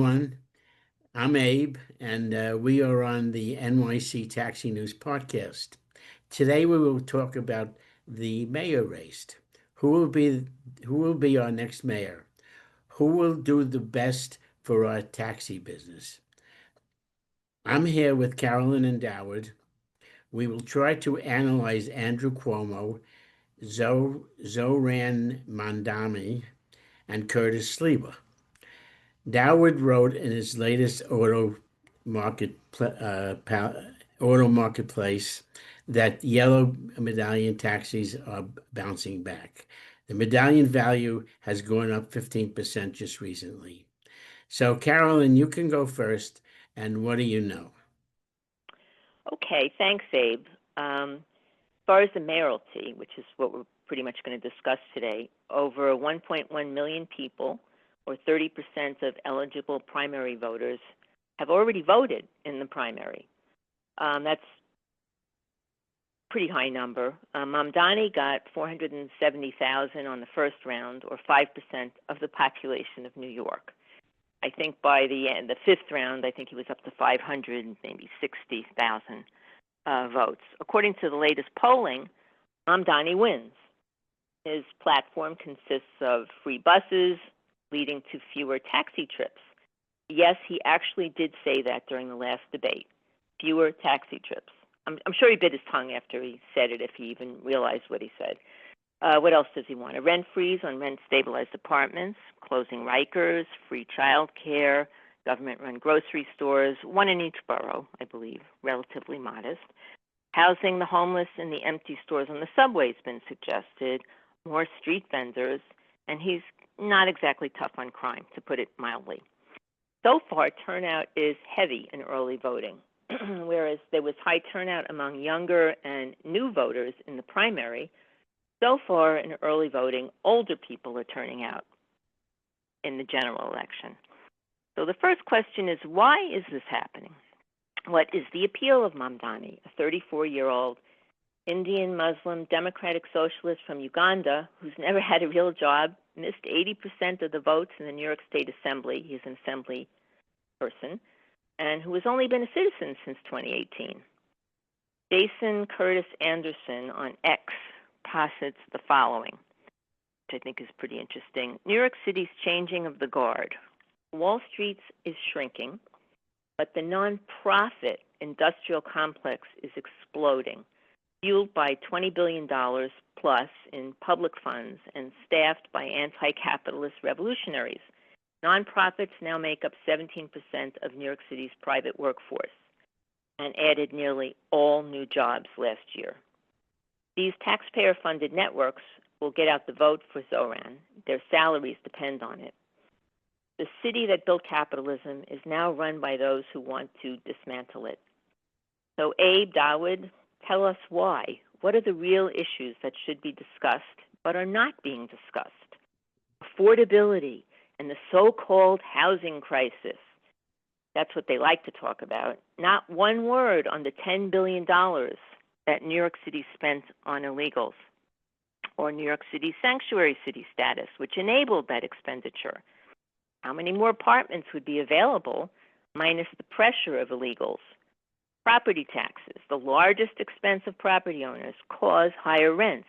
Everyone. I'm Abe, and we are on the NYC Taxi News podcast. Today, we will talk about the mayor race. Who will be our next mayor? Who will do the best for our taxi business? I'm here with Carolyn and Dawood. We will try to analyze Andrew Cuomo, Zohran Mamdani, and Curtis Sliwa. Dawood wrote in his latest auto marketplace that yellow medallion taxis are bouncing back. The medallion value has gone up 15% just recently. So, Carolyn, you can go first. And what do you know? Okay, thanks, Abe. As far as the mayoralty, which is what we're pretty much going to discuss today, over 1.1 million people, or 30% of eligible primary voters, have already voted in the primary. That's a pretty high number. Mamdani got 470,000 on the first round, or 5% of the population of New York. I think by the fifth round, I think he was up to 500, maybe 60,000 votes. According to the latest polling, Mamdani wins. His platform consists of free buses, leading to fewer taxi trips. Yes, he actually did say that during the last debate, fewer taxi trips. I'm sure he bit his tongue after he said it, if he even realized what he said. What else does he want? A rent freeze on rent-stabilized apartments, closing Rikers, free child care, government-run grocery stores, one in each borough, I believe, relatively modest. Housing the homeless in the empty stores on the subway has been suggested, more street vendors, and he's not exactly tough on crime, to put it mildly. So far, turnout is heavy in early voting, whereas there was high turnout among younger and new voters in the primary. So far in early voting, older people are turning out in the general election. So the first question is, why is this happening? What is the appeal of Mamdani, a 34-year-old Indian Muslim democratic socialist from Uganda who's never had a real job, missed 80% of the votes in the New York State Assembly? He's an assembly person, and who has only been a citizen since 2018. Jason Curtis Anderson on X posits the following, which I think is pretty interesting. New York City's changing of the guard. Wall Street is shrinking, but the nonprofit industrial complex is exploding, fueled by $20 billion plus in public funds and staffed by anti-capitalist revolutionaries. Nonprofits now make up 17% of New York City's private workforce and added nearly all new jobs last year. These taxpayer-funded networks will get out the vote for Zohran. Their salaries depend on it. The city that built capitalism is now run by those who want to dismantle it. So Abe, Dawood, tell us why. What are the real issues that should be discussed but are not being discussed? Affordability and the so-called housing crisis. That's what they like to talk about. Not one word on the $10 billion that New York City spent on illegals, or New York City's sanctuary city status, which enabled that expenditure. How many more apartments would be available minus the pressure of illegals? Property taxes, the largest expense of property owners, cause higher rents.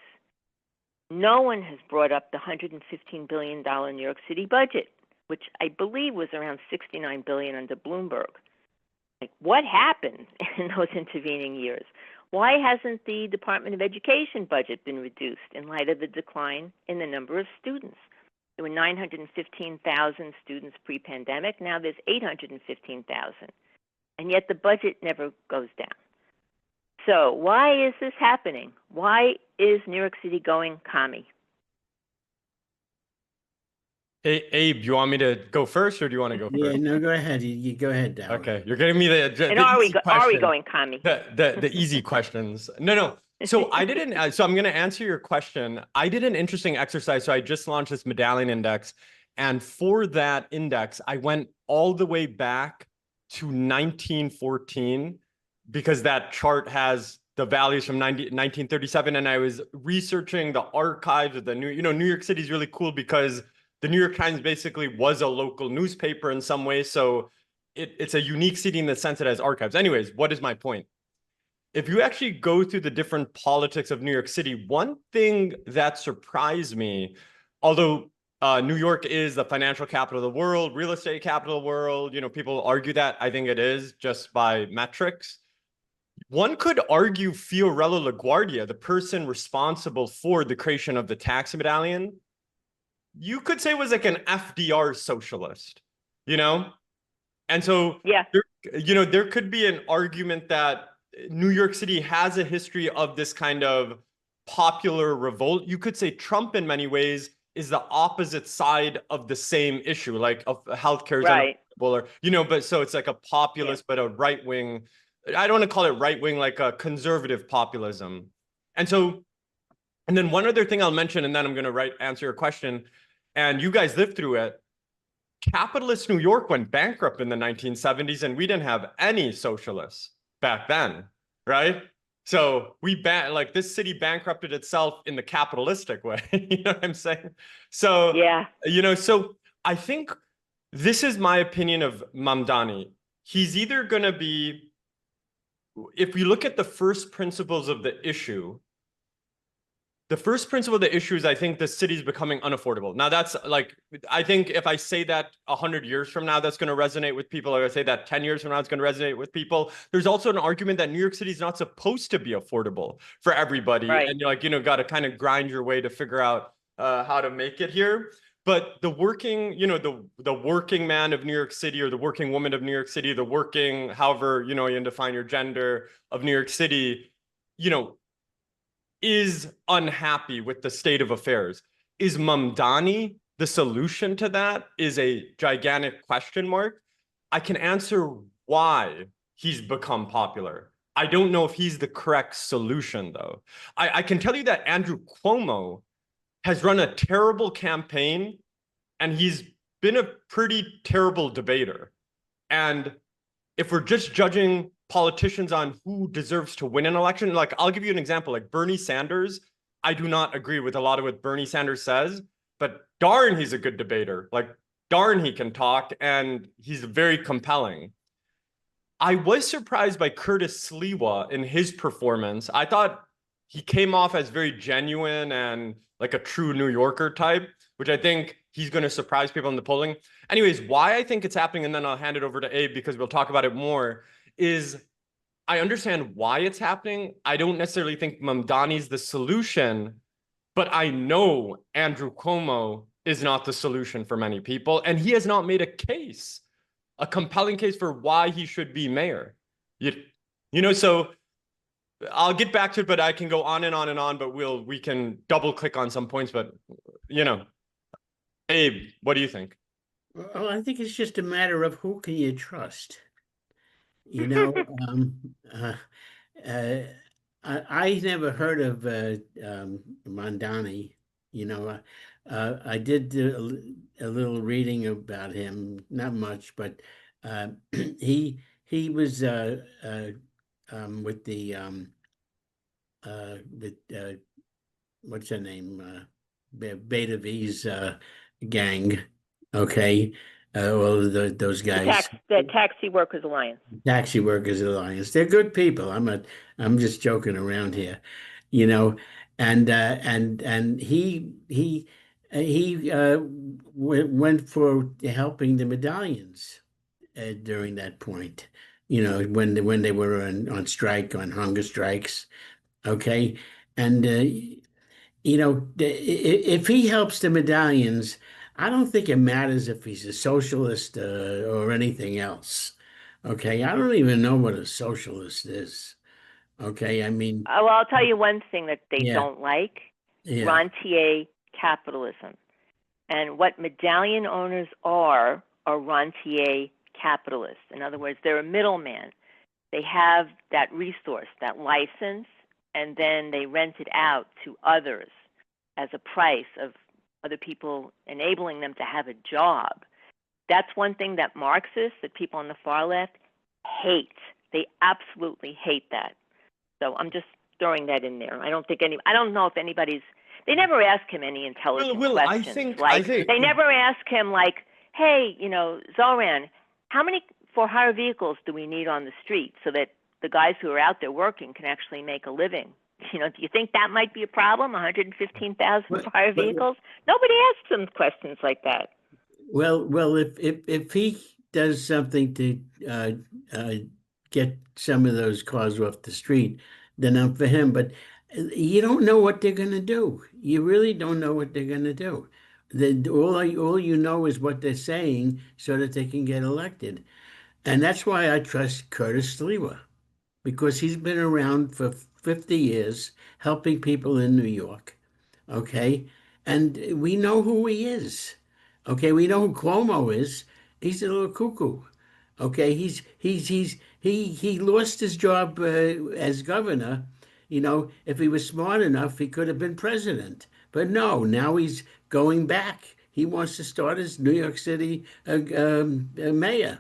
No one has brought up the $115 billion New York City budget, which I believe was around $69 billion under Bloomberg. Like, what happened in those intervening years? Why hasn't the Department of Education budget been reduced in light of the decline in the number of students? There were 915,000 students pre-pandemic. Now there's 815,000. And yet the budget never goes down. So why is this happening? Why is New York City going commie? Hey, Abe, you want me to go first, or do you want to go first? Yeah, no, go ahead. You go ahead, Dawood. Okay, you're getting me and are we going commie? The easy questions. No. So I didn't. So I'm going to answer your question. I did an interesting exercise. So I just launched this medallion index, and for that index, I went all the way back to 1914 because that chart has the values from 1937, and I was researching the archives of the New York City is really cool because The New York Times basically was a local newspaper in some ways. So it's a unique city in the sense it has archives. Anyways, what is my point? If you actually go through the different politics of New York City, one thing that surprised me, although New York is the financial capital of the world, real estate capital of the world, people argue that. I think it is just by metrics. One could argue Fiorello LaGuardia, the person responsible for the creation of the taxi medallion, you could say was like an FDR socialist, And so, Yeah. there could be an argument that New York City has a history of this kind of popular revolt. You could say Trump in many ways is the opposite side of the same issue, like of healthcare is Right. or, but so it's like a populist, but a right wing. I don't want to call it right wing, like a conservative populism. And then one other thing I'll mention, and then I'm going to answer your question. And you guys lived through it. Capitalist New York went bankrupt in the 1970s, and we didn't have any socialists back then, right? So like this city bankrupted itself in the capitalistic way. You know what I'm saying? So, yeah. So I think this is my opinion of Mamdani. He's either going to be, if you look at the first principles of the issue, the first principle of the issue is I think the city is becoming unaffordable. Now that's like, I think if I say that 100 years from now, that's going to resonate with people. Or I say that 10 years from now, it's going to resonate with people. There's also an argument that New York City is not supposed to be affordable for everybody. Right. And you're got to kind of grind your way to figure out how to make it here. But the working, the working man of New York City, or the working woman of New York City, the working, however, you define your gender, of New York City, is unhappy with the state of affairs. Is Mamdani the solution to that? Is a gigantic question mark. I can answer why he's become popular. I don't know if he's the correct solution, though. I can tell you that Andrew Cuomo has run a terrible campaign, and he's been a pretty terrible debater. And if we're just judging politicians on who deserves to win an election, like I'll give you an example, like Bernie Sanders, I do not agree with a lot of what Bernie Sanders says, but darn, he's a good debater. Like darn, he can talk, and he's very compelling. I was surprised by Curtis Sliwa in his performance. I thought he came off as very genuine and like a true New Yorker type, which I think he's going to surprise people in the polling. Anyways, why I think it's happening, and then I'll hand it over to Abe because we'll talk about it more, is I understand why it's happening. I don't necessarily think Mamdani's the solution, but I know Andrew Cuomo is not the solution for many people, and he has not made a compelling case for why he should be mayor. So I'll get back to it, but I can go on and on and on, but we can double click on some points, but Abe, what do you think? Well, I think it's just a matter of who can you trust. I never heard of Mamdani. I did do a little reading about him, not much, but he was with the what's her name, Beta V's gang. Okay. Well, those guys. The Taxi Workers Alliance. Taxi Workers Alliance. They're good people. I'm just joking around here, and he went for helping the medallions during that point, when they were on strike, on hunger strikes. Okay. And if he helps the medallions, I don't think it matters if he's a socialist or anything else. Okay, I don't even know what a socialist is. Okay, I mean, well, I'll tell you one thing that they Yeah. don't like: yeah, rentier capitalism. And what medallion owners are rentier capitalists. In other words, they're a middleman. They have that resource, that license, and then they rent it out to others as a price of other people, enabling them to have a job. That's one thing that Marxists, that people on the far left, hate. They absolutely hate that. So I'm just throwing that in there. I don't know if anybody's They never ask him any intelligent questions. They never ask him like, hey, Zohran, how many for-hire vehicles do we need on the street so that the guys who are out there working can actually make a living? Do you think that might be a problem, 115,000 for-hire vehicles? Nobody asks them questions like that. Well, if he does something to get some of those cars off the street, then I'm for him. But you don't know what they're going to do. You really don't know what they're going to do. All you know is what they're saying so that they can get elected. And that's why I trust Curtis Sliwa, because he's been around for 50 years helping people in New York. Okay. And we know who he is. Okay. We know who Cuomo is. He's a little cuckoo. Okay. He lost his job as governor. If he was smart enough, he could have been president. But no, now he's going back. He wants to start as New York City mayor.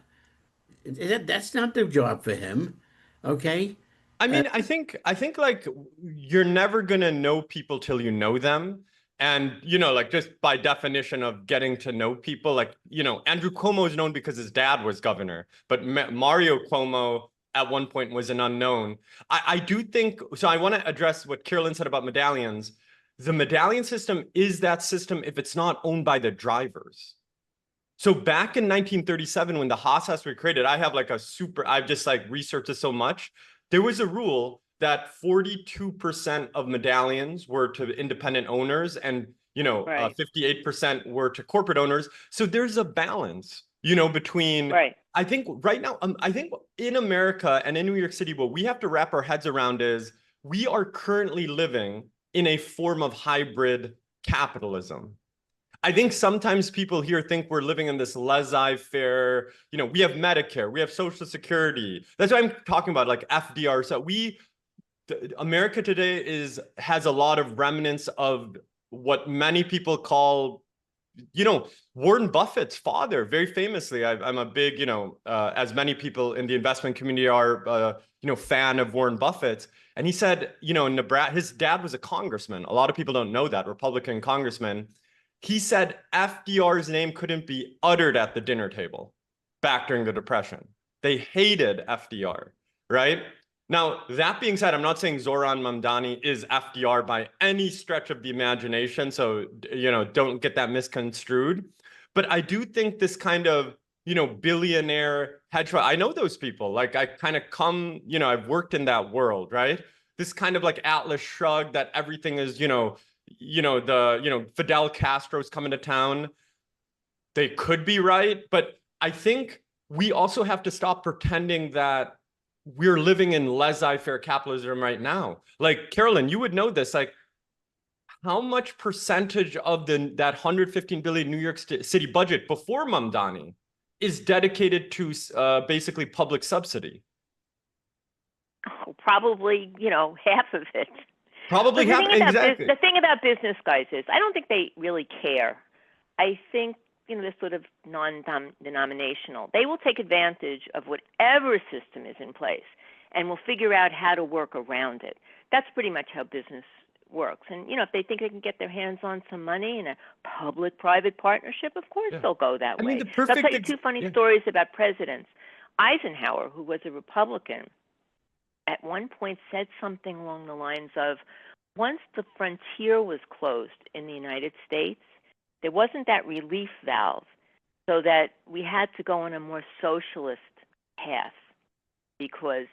That's not the job for him. Okay. I mean, I think like you're never gonna know people till you know them. And, like just by definition of getting to know people, like, Andrew Cuomo is known because his dad was governor, but Mario Cuomo at one point was an unknown. I do think, so I want to address what Carolyn said about medallions. The medallion system is that system if it's not owned by the drivers. So back in 1937, when the Haas were created, I've just researched this so much. There was a rule that 42% of medallions were to independent owners and, 58% were to corporate owners. So there's a balance, between, I think right now, I think in America and in New York City, what we have to wrap our heads around is we are currently living in a form of hybrid capitalism. I think sometimes people here think we're living in this laissez-faire, we have Medicare, we have Social Security. That's what I'm talking about, like FDR. So America today has a lot of remnants of what many people call, Warren Buffett's father, very famously. I'm a big, as many people in the investment community are, fan of Warren Buffett's. And he said, in Nebraska, his dad was a congressman. A lot of people don't know that, Republican congressman. He said FDR's name couldn't be uttered at the dinner table back during the Depression. They hated FDR, right? Now, that being said, I'm not saying Zohran Mamdani is FDR by any stretch of the imagination. So, don't get that misconstrued. But I do think this kind of, billionaire hedge fund, I know those people. Like I kind of come, I've worked in that world, right? This kind of like Atlas Shrugged that everything is, Fidel Castro's coming to town. They could be right, but I think we also have to stop pretending that we're living in laissez-faire capitalism right now. Like Carolyn, you would know this, like how much percentage of that 115 billion New York City budget before Mamdani is dedicated to basically public subsidy? Oh, probably, half of it. Probably half, exactly. The thing about business guys is I don't think they really care. I think, they're sort of non-denominational. They will take advantage of whatever system is in place and will figure out how to work around it. That's pretty much how business works. And, if they think they can get their hands on some money in a public-private partnership, of course they'll go that way. I'll tell you two funny stories about presidents. Eisenhower, who was a Republican, at one point said something along the lines of, once the frontier was closed in the United States, there wasn't that relief valve, so that we had to go on a more socialist path because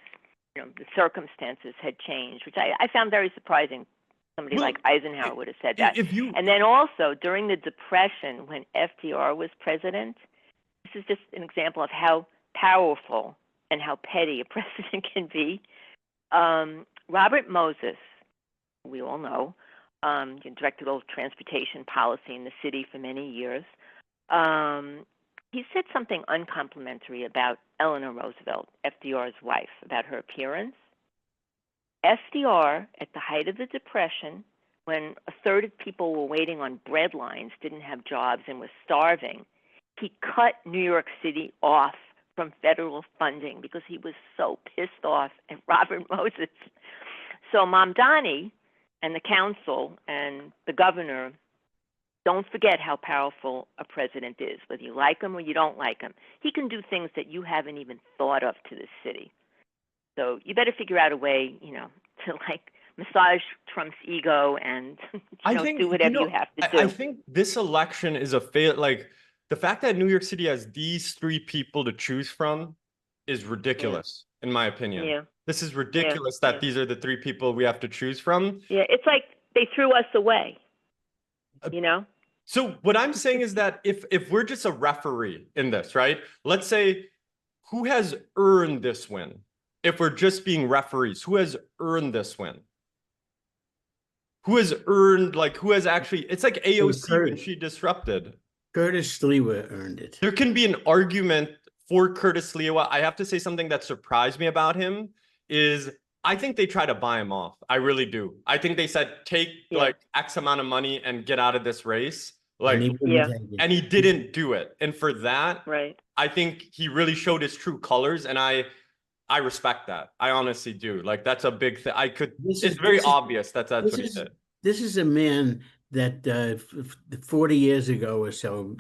the circumstances had changed, which I found very surprising. Somebody like Eisenhower would have said that. And then also during the Depression, when FDR was president, this is just an example of how powerful and how petty a president can be. Robert Moses, we all know, directed all transportation policy in the city for many years. He said something uncomplimentary about Eleanor Roosevelt, FDR's wife, about her appearance. FDR, at the height of the Depression, when a third of people were waiting on bread lines, didn't have jobs, and were starving, he cut New York City off from federal funding because he was so pissed off at Robert Moses. So Mamdani and the council and the governor don't forget how powerful a president is, whether you like him or you don't like him. He can do things that you haven't even thought of to this city. So you better figure out a way, to like massage Trump's ego and do whatever you have to do. I think this election is a fail. Like the fact that New York City has these three people to choose from is ridiculous, in my opinion. Yeah. This is ridiculous that these are the three people we have to choose from. Yeah, it's like they threw us away, So what I'm saying is that if we're just a referee in this, right? Let's say who has earned this win? If we're just being referees, who has earned this win? Who has earned, who has actually, it's like AOC when she disrupted. Curtis Sliwa earned it. There can be an argument for Curtis Sliwa. I have to say something that surprised me about him is I think they try to buy him off. I really do. I think they said, take X amount of money and get out of this race. And he didn't do it. And for that, I think he really showed his true colors. And I respect that. I honestly do. That's a big thing. It's very obvious that's what he did. This is a man that 40 years ago or so,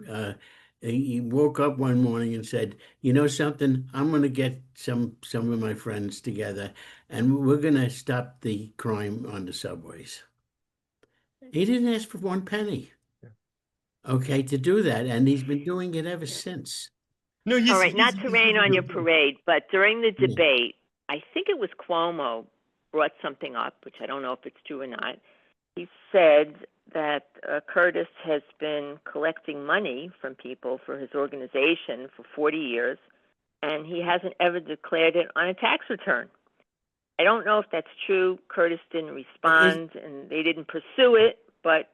he woke up one morning and said, you know something, I'm going to get some of my friends together and we're going to stop the crime on the subways. He didn't ask for one penny, to do that. And he's been doing it ever since. No, all right, not to rain on your parade, but during the debate, I think it was Cuomo brought something up, which I don't know if it's true or not. He said that Curtis has been collecting money from people for his organization for 40 years, and he hasn't ever declared it on a tax return. I don't know if that's true. Curtis didn't respond, and they didn't pursue it. But,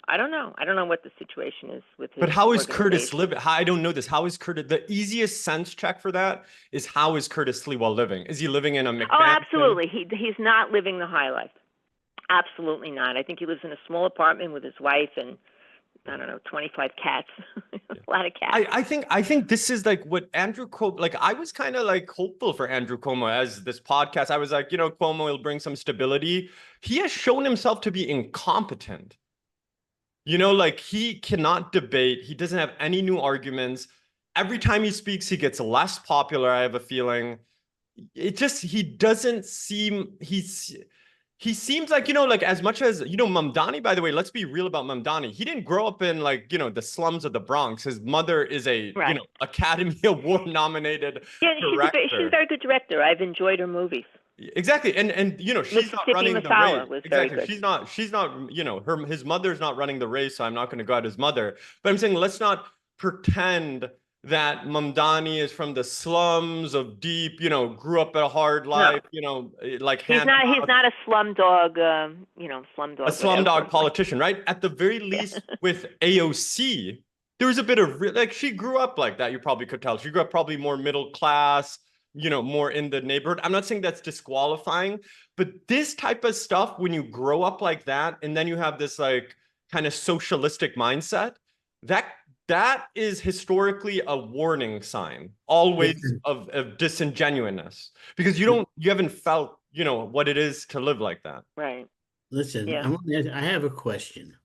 I don't know. I don't know what the situation is with his But how is Curtis living? I don't know this. How is Curtis? The easiest sense check for that is how is Curtis Sliwa living? Is he living in a McMansion? Oh, absolutely. He's not living the high life. Absolutely not. I think he lives in a small apartment with his wife and, 25 cats. A lot of cats. I think this is what Andrew Cuomo, I was kind of hopeful for Andrew Cuomo as this podcast. I was like, Cuomo will bring some stability. He has shown himself to be incompetent. He cannot debate. He doesn't have any new arguments. Every time he speaks, he gets less popular, I have a feeling. He doesn't seem, he seems as much as, Mamdani, by the way, let's be real about Mamdani. He didn't grow up in the slums of the Bronx. His mother is a, Academy Award nominated director. She's a very good director. I've enjoyed her movies. Exactly. And she's not running the race. Exactly. She's not, his mother's not running the race. So I'm not going to go at his mother, but I'm saying, let's not pretend that Mamdani is from the slums of deep, grew up a hard life, he's not a slumdog, slumdog. A slumdog politician, right? At the very least, with AOC, there was a bit of she grew up like that. You probably could tell she grew up probably more middle class, more in the neighborhood. I'm not saying that's disqualifying, but this type of stuff, when you grow up like that, and then you have this kind of socialistic mindset, that is historically a warning sign, always of disingenuousness, because you haven't felt, what it is to live like that. Right. Listen, I have a question.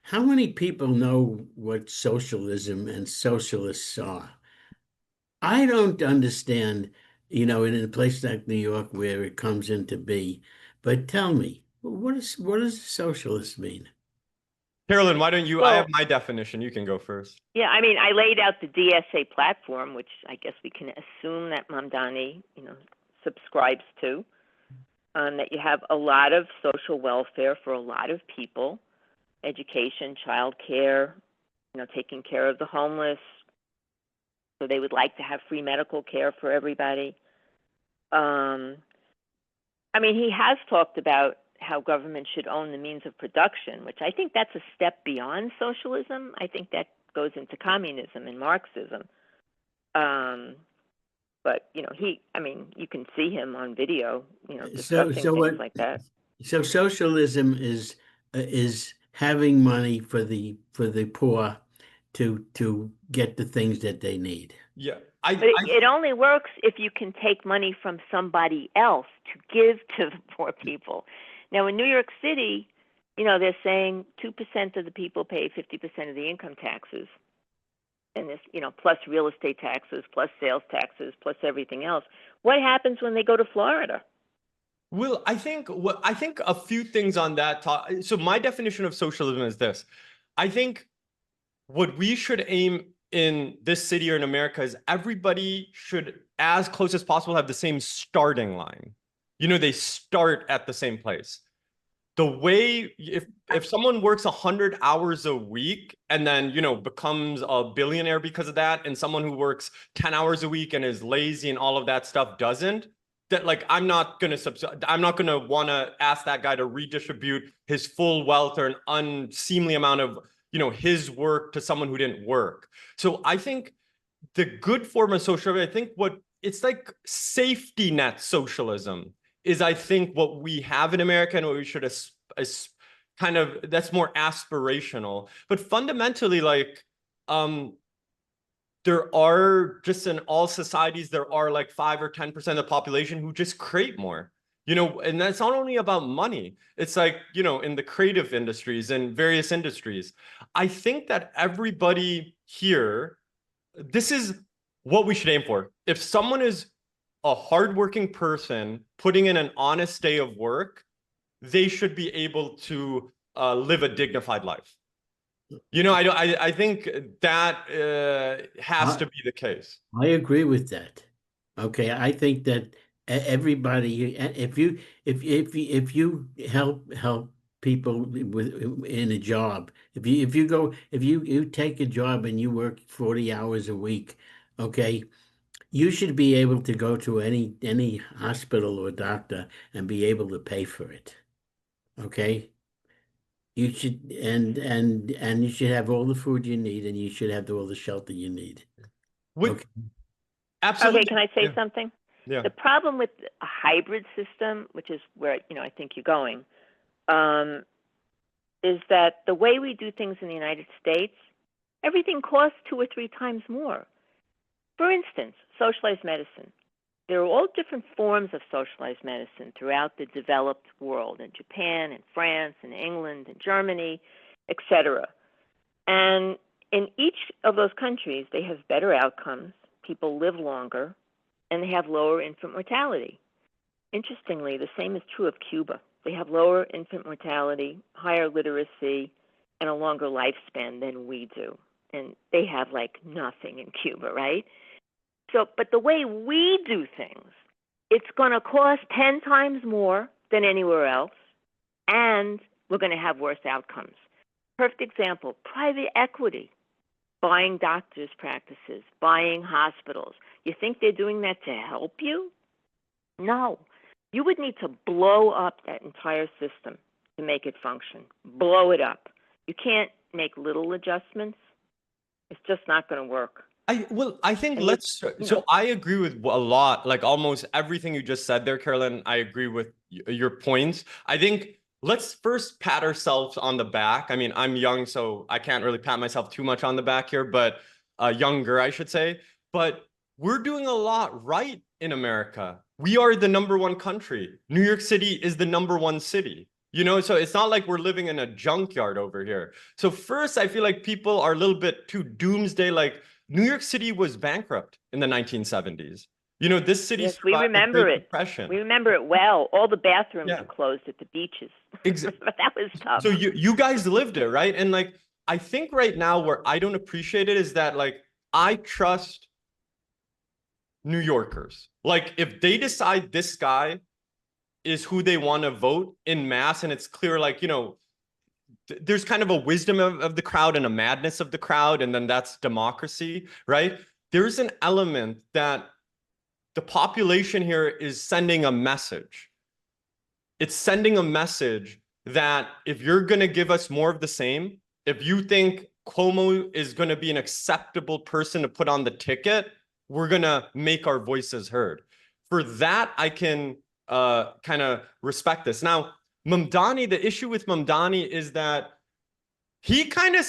How many people know what socialism and socialists are? I don't understand, in a place like New York where it comes into be, but tell me, what does socialist mean? Carolyn, why don't you? I have my definition. You can go first. Yeah, I laid out the DSA platform, which I guess we can assume that Mamdani, subscribes to. That you have a lot of social welfare for a lot of people, education, child care, taking care of the homeless. So they would like to have free medical care for everybody. He has talked about how government should own the means of production, which I think that's a step beyond socialism. I think that goes into communism and Marxism. But, you can see him on video, discussing things like that. So socialism is having money for the poor to get the things that they need. Yeah. It only works if you can take money from somebody else to give to the poor people. Now, in New York City, they're saying 2% of the people pay 50% of the income taxes. And this, plus real estate taxes, plus sales taxes, plus everything else. What happens when they go to Florida? Well, I think a few things on that. So my definition of socialism is this. I think what we should aim in this city or in America is everybody should, as close as possible, have the same starting line. They start at the same place. The way, if someone works 100 hours a week and then, becomes a billionaire because of that, and someone who works 10 hours a week and is lazy and all of that stuff doesn't, that I'm not going to want to ask that guy to redistribute his full wealth or an unseemly amount of, his work to someone who didn't work. So I think the good form of socialism, I think it's like safety net socialism is, I think, what we have in America and what we should kind of, that's more aspirational. But fundamentally, there are just in all societies, there are 5 or 10% of the population who just create more. And that's not only about money. It's in the creative industries and various industries. I think that everybody here, this is what we should aim for. If someone is a hardworking person putting in an honest day of work, they should be able to live a dignified life. I think that has to be the case. I agree with that. Okay, I think that everybody, if you help people in a job, if you take a job and you work 40 hours a week, okay, you should be able to go to any hospital or doctor and be able to pay for it. Okay? You should and you should have all the food you need, and you should have all the shelter you need. Okay. Absolutely. Okay, can I say something? Yeah. The problem with a hybrid system, which is where I think you're going, is that the way we do things in the United States, everything costs 2 or 3 times more. For instance, socialized medicine. There are all different forms of socialized medicine throughout the developed world, in Japan, in France, in England, in Germany, etc. And in each of those countries, they have better outcomes, people live longer, and they have lower infant mortality. Interestingly, the same is true of Cuba. They have lower infant mortality, higher literacy, and a longer lifespan than we do. And they have nothing in Cuba, right? So, but the way we do things, it's going to cost 10 times more than anywhere else, and we're going to have worse outcomes. Perfect example, private equity, buying doctors' practices, buying hospitals. You think they're doing that to help you? No. You would need to blow up that entire system to make it function. Blow it up. You can't make little adjustments. It's just not going to work. I think so I agree with a lot, almost everything you just said there, Carolyn. I agree with your points. I think let's first pat ourselves on the back. I mean, I'm young, so I can't really pat myself too much on the back here, but younger, I should say. But we're doing a lot right in America. We are the #1 country. New York City is the #1 city. So it's not like we're living in a junkyard over here. So first, I feel like people are a little bit too doomsday. New York City was bankrupt in the 1970s. This city we remember it. Depression. We remember it well. All the bathrooms were closed at the beaches. Exactly. But that was tough. So you guys lived it, right? And I think right now where I don't appreciate it is that I trust New Yorkers. If they decide this guy is who they want to vote in mass, and it's clear there's kind of a wisdom of the crowd and a madness of the crowd, and then that's democracy, right? There's an element that the population here is sending a message. It's sending a message that if you're going to give us more of the same, if you think Cuomo is going to be an acceptable person to put on the ticket, we're going to make our voices heard. For that, I can kind of respect this. Now, Mamdani, the issue with Mamdani is that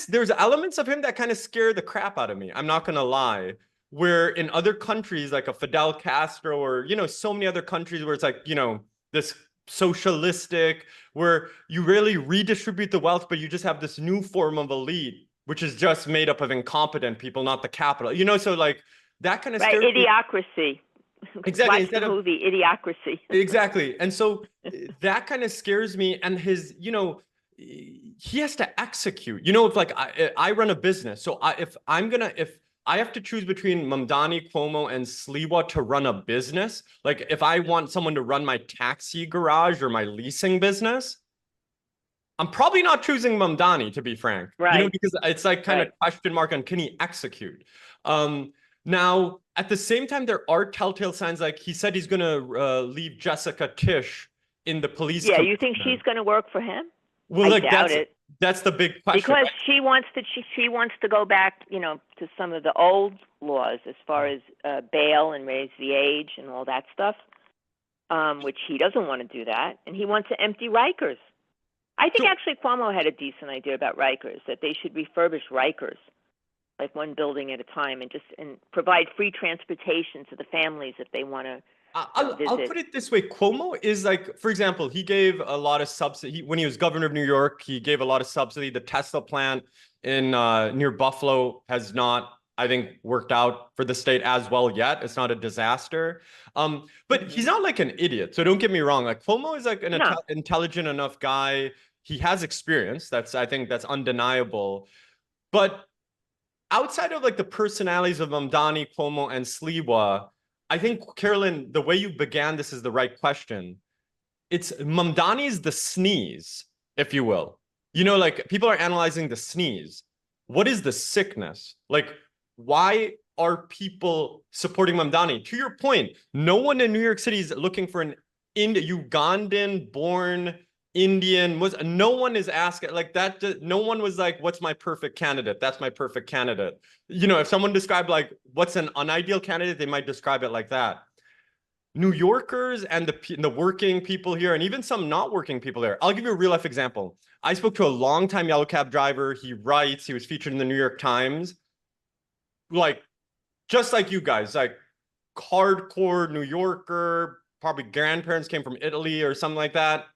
there's elements of him that kind of scare the crap out of me. I'm not going to lie. Where in other countries, like a Fidel Castro or, so many other countries where it's this socialistic, where you really redistribute the wealth, but you just have this new form of elite, which is just made up of incompetent people, not the capital. You know, so like that kind of right, idiocracy. Exactly. Watch the movie Idiocracy. Exactly. And so that kind of scares me. And his, you know, he has to execute. You know, if like I run a business, so if I have to choose between Mamdani, Cuomo, and Sliwa to run a business, like if I want someone to run my taxi garage or my leasing business, I'm probably not choosing Mamdani, to be frank. Right. You know, because it's like kind of question mark on can he execute. Now, at the same time, there are telltale signs, like he said he's going to leave Jessica Tisch in the police. Yeah, you think she's going to work for him? Well, I doubt it. That's the big question. Because she wants to go back, you know, to some of the old laws as far as bail and raise the age and all that stuff, which he doesn't want to do that, and he wants to empty Rikers. I think actually Cuomo had a decent idea about Rikers, that they should refurbish Rikers, like one building at a time, and provide free transportation to the families if they want to. I'll put it this way. Cuomo is like, for example, he gave a lot of subsidy. When he was governor of New York, he gave a lot of subsidy. The Tesla plant in near Buffalo has not, I think, worked out for the state as well yet. It's not a disaster. But he's not like an idiot. So don't get me wrong. Like Cuomo is like an intelligent enough guy. He has experience. I think that's undeniable. But outside of like the personalities of Mamdani, Cuomo, and Sliwa, I think, Carolyn, the way you began this is the right question. It's Mamdani's the sneeze, if you will. You know, like people are analyzing the sneeze. What is the sickness? Like, why are people supporting Mamdani? To your point, no one in New York City is looking for an Ugandan-born Indian. No one is asking like that. No one was like, what's my perfect candidate? That's my perfect candidate. You know, if someone described like what's an unideal candidate, they might describe it like that. New Yorkers and the working people here, and even some not working people there. I'll give you a real life example. I spoke to a longtime yellow cab driver. He writes, he was featured in the New York Times. Like, just like you guys, like hardcore New Yorker, probably grandparents came from Italy or something like that.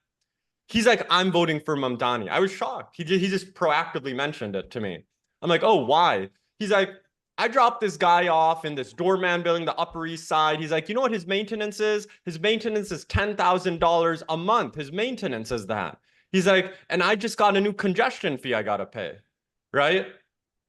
He's like, I'm voting for Mamdani. I was shocked. He just proactively mentioned it to me. I'm like, oh, why? He's like, I dropped this guy off in this doorman building, the Upper East Side. He's like, you know what his maintenance is? His maintenance is $10,000 a month. His maintenance is that. He's like, and I just got a new congestion fee I got to pay, right?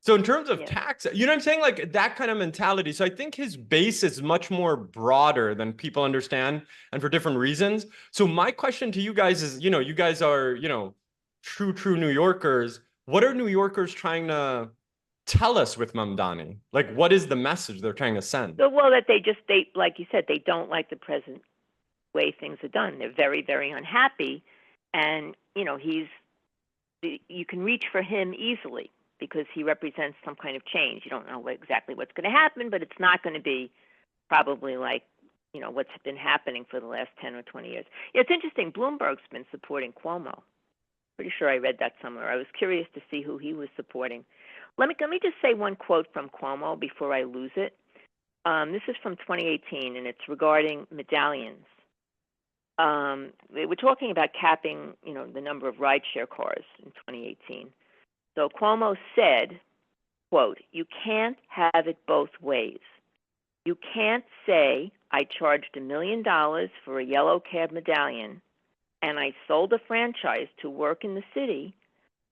So in terms of tax, you know what I'm saying? Like that kind of mentality. So I think his base is much more broader than people understand and for different reasons. So my question to you guys is, you know, you guys are, you know, true New Yorkers. What are New Yorkers trying to tell us with Mamdani? Like, what is the message they're trying to send? Well, that they like you said, they don't like the present way things are done. They're very, very unhappy. And, you know, you can reach for him easily, because he represents some kind of change. You don't know exactly what's going to happen, but it's not going to be probably like, you know, what's been happening for the last 10 or 20 years. Yeah, it's interesting. Bloomberg's been supporting Cuomo. Pretty sure I read that somewhere. I was curious to see who he was supporting. Let me just say one quote from Cuomo before I lose it. This is from 2018, and it's regarding medallions. They were talking about capping, you know, the number of rideshare cars in 2018. So Cuomo said, quote, "You can't have it both ways. You can't say I charged $1 million for a yellow cab medallion and I sold a franchise to work in the city,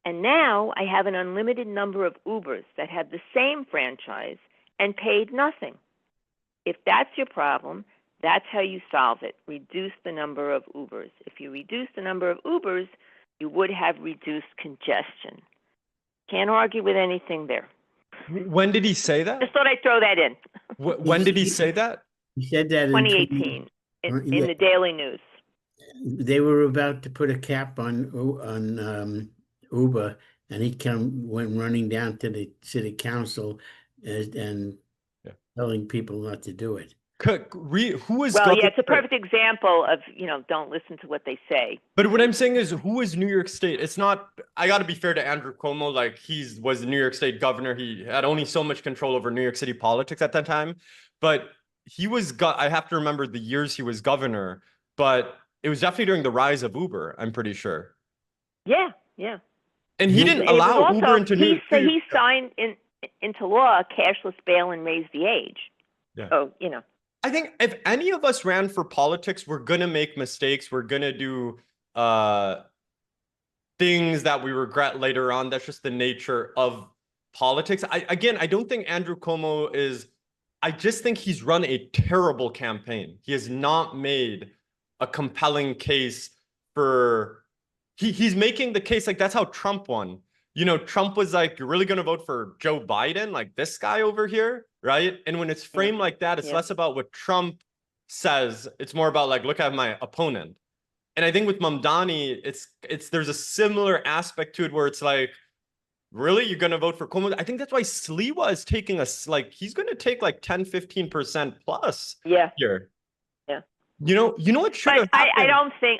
and now I have an unlimited number of Ubers that have the same franchise and paid nothing. If that's your problem, that's how you solve it. Reduce the number of Ubers. If you reduce the number of Ubers, you would have reduced congestion." Can't argue with anything there. When did he say that? Just thought I'd throw that in. When did he say that? He said that 2018 in the Daily News. They were about to put a cap on Uber, and he went running down to the city council and telling people not to do it. Who is? Well, yeah, it's a perfect example of, you know, don't listen to what they say. But what I'm saying is, who is New York State? It's not. I got to be fair to Andrew Cuomo. Like was the New York State governor. He had only so much control over New York City politics at that time. But he was. I have to remember the years he was governor. But It was definitely during the rise of Uber, I'm pretty sure. Yeah, yeah. And he didn't It was allow Uber also, into New York City. he signed into law cashless bail and raised the age. Yeah. So, you know. I think if any of us ran for politics, we're going to make mistakes. We're going to do things that we regret later on. That's just the nature of politics. I don't think Andrew Cuomo is, I just think he's run a terrible campaign. He has not made a compelling case for, he's making the case like that's how Trump won. You know, Trump was like, you're really going to vote for Joe Biden, like this guy over here, right? And when it's framed like that, it's less about what Trump says. It's more about like, look at my opponent. And I think with Mamdani, there's a similar aspect to it where it's like, really, you're going to vote for Cuomo? I think that's why Sliwa is taking he's going to take like 10, 15% plus here. Yeah. You know what should have happened?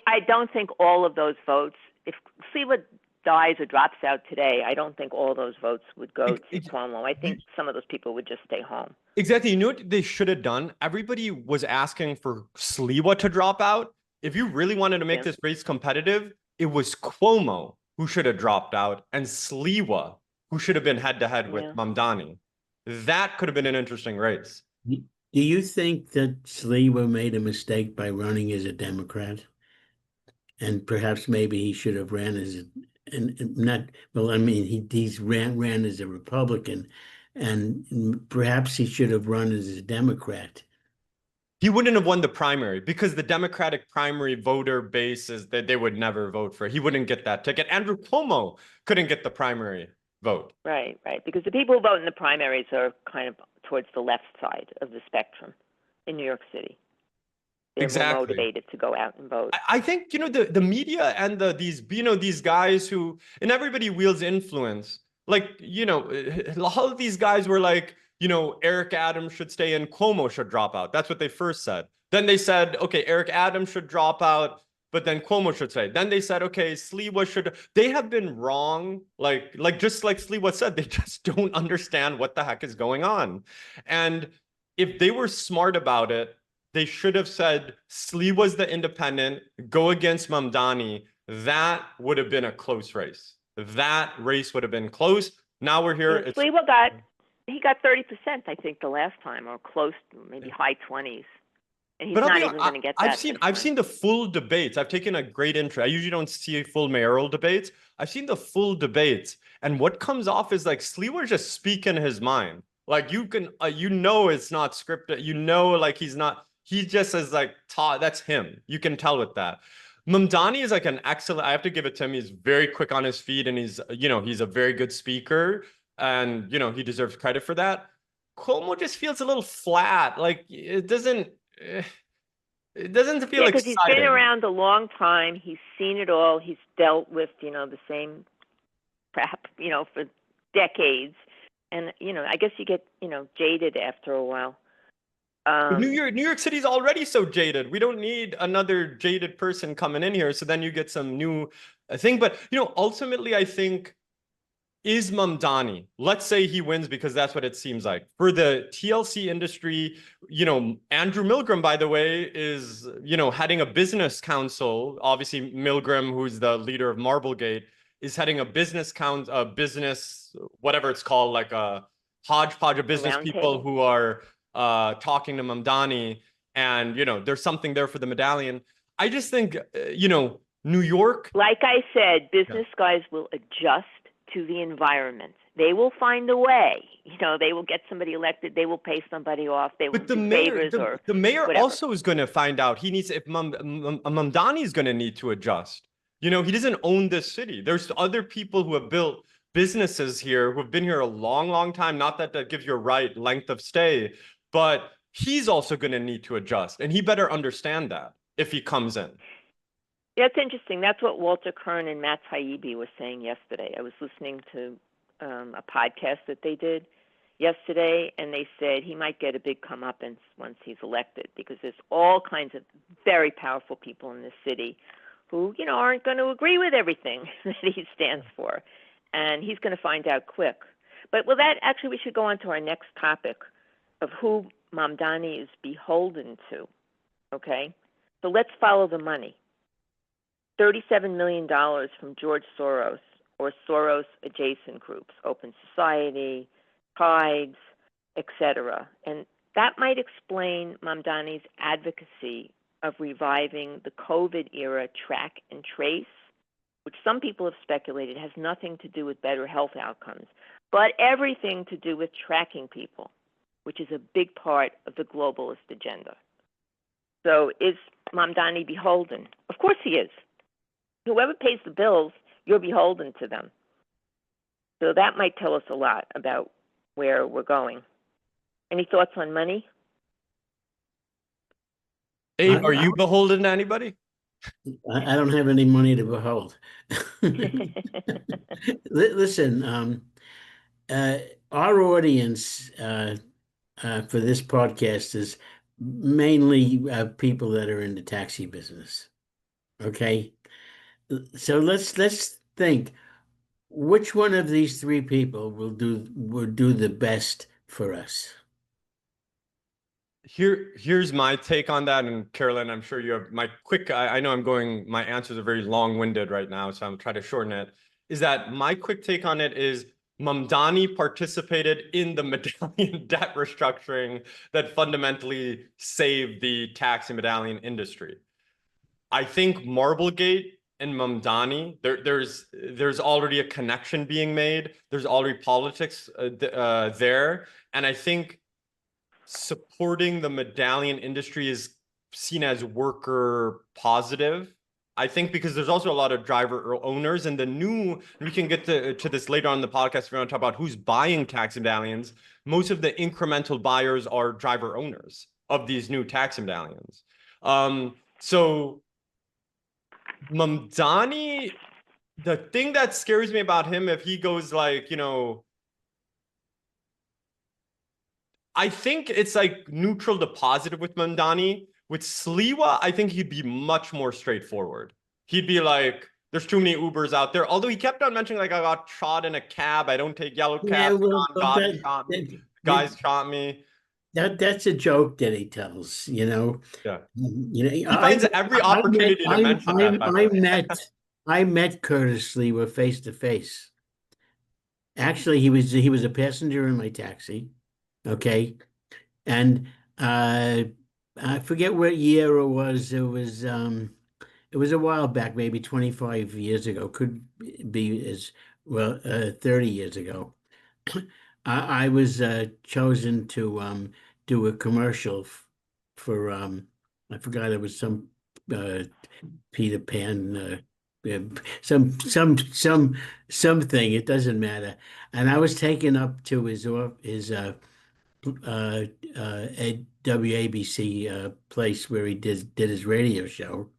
I don't think all of those votes, if Sliwa dies or drops out today, I don't think all those votes would go to Cuomo. I think some of those people would just stay home. Exactly. You know what they should have done? Everybody was asking for Sliwa to drop out. If you really wanted to make this race competitive, it was Cuomo who should have dropped out and Sliwa who should have been head-to-head with Mamdani. That could have been an interesting race. Do you think that Sliwa made a mistake by running as a Democrat? And perhaps maybe he should have ran as he's ran as a Republican, and perhaps he should have run as a Democrat. He wouldn't have won the primary because the Democratic primary voter base is that they would never vote for. He wouldn't get that ticket. Andrew Cuomo couldn't get the primary vote. Right. Because the people who vote in the primaries are kind of towards the left side of the spectrum in New York City. They're more motivated to go out and vote. I think, the media and these guys who, and everybody wields influence. Like, all of these guys were like, Eric Adams should stay in, Cuomo should drop out. That's what they first said. Then they said, okay, Eric Adams should drop out, but then Cuomo should stay. Then they said, okay, Sliwa should. They have been wrong. Like just like Sliwa said, they just don't understand what the heck is going on. And if they were smart about it, they should have said Sliwa's the independent, go against Mamdani. That would have been a close race. That race would have been close. Now we're here. Sliwa he got 30%, I think, the last time, or close to maybe high 20s. And he's not even going to get that. I've seen the full debates. I've taken a great interest. I usually don't see full mayoral debates. I've seen the full debates. And what comes off is like Sliwa's just speaking his mind. Like you can, it's not scripted. Like he just is like, that's him. You can tell with that. Mamdani is like an excellent, I have to give it to him. He's very quick on his feet and he's a very good speaker. And, he deserves credit for that. Cuomo just feels a little flat. Like it doesn't feel exciting. Because he's been around a long time. He's seen it all. He's dealt with, the same crap, for decades. And, I guess you get, jaded after a while. New York City's already so jaded. We don't need another jaded person coming in here. So then you get some new thing. But, ultimately, I think is Mamdani, let's say he wins because that's what it seems like. For the TLC industry, Andrew Milgram, by the way, is, heading a business council. Obviously, Milgram, who's the leader of Marblegate, is heading a business whatever it's called, like a hodgepodge of business people who are talking to Mamdani. And, there's something there for the medallion. I just think, New York. Like I said, business guys will adjust to the environment. They will find a way. They will get somebody elected. They will pay somebody off. They will do favors or the mayor whatever. Also is going to find out. He needs, if Mamdani is going to need to adjust. He doesn't own this city. There's other people who have built businesses here who have been here a long, long time. Not that gives you a right length of stay, but he's also going to need to adjust. And he better understand that if he comes in. That's interesting. That's what Walter Kern and Matt Taibbi were saying yesterday. I was listening to a podcast that they did yesterday, and they said he might get a big comeuppance once he's elected because there's all kinds of very powerful people in this city who, aren't going to agree with everything that he stands for. And he's going to find out quick. But, we should go on to our next topic of who Mamdani is beholden to, okay? So let's follow the money. $37 million from George Soros or Soros-adjacent groups, Open Society, Tides, etc. And that might explain Mamdani's advocacy of reviving the COVID-era track and trace, which some people have speculated has nothing to do with better health outcomes, but everything to do with tracking people, which is a big part of the globalist agenda. So is Mamdani beholden? Of course he is. Whoever pays the bills, you're beholden to them. So that might tell us a lot about where we're going. Any thoughts on money? Abe, are you beholden to anybody? I don't have any money to behold. Listen, our audience for this podcast is mainly people that are in the taxi business. Okay, so let's think which one of these three people will do the best for us. Here's my take on that, and Carolyn, I'm sure you have my quick. I know my answers are very long-winded right now, so I'm trying to shorten it. Is that my quick take on it is Mamdani participated in the medallion debt restructuring that fundamentally saved the taxi medallion industry. I think Marblegate and Mamdani, there's already a connection being made. There's already politics there, and I think supporting the medallion industry is seen as worker positive. I think because there's also a lot of driver owners, and we can get to this later on in the podcast if you want to talk about who's buying taxi medallions. Most of the incremental buyers are driver owners of these new taxi medallions. So Mamdani, the thing that scares me about him, if he goes like, I think it's like neutral to positive with Mamdani. With Sliwa, I think he'd be much more straightforward. He'd be like, there's too many Ubers out there. Although he kept on mentioning like, I got shot in a cab. I don't take yellow cabs. Guys shot me. That's a joke that he tells, Yeah. He finds every opportunity to mention that. I met Curtis Sliwa face to face. Actually, he was a passenger in my taxi. Okay. And I forget what year it was. It was a while back, maybe 25 years ago, could be as well 30 years ago. I was chosen to do a commercial for I forgot it was some Peter Pan something, it doesn't matter. And I was taken up to his WABC place where he did his radio show.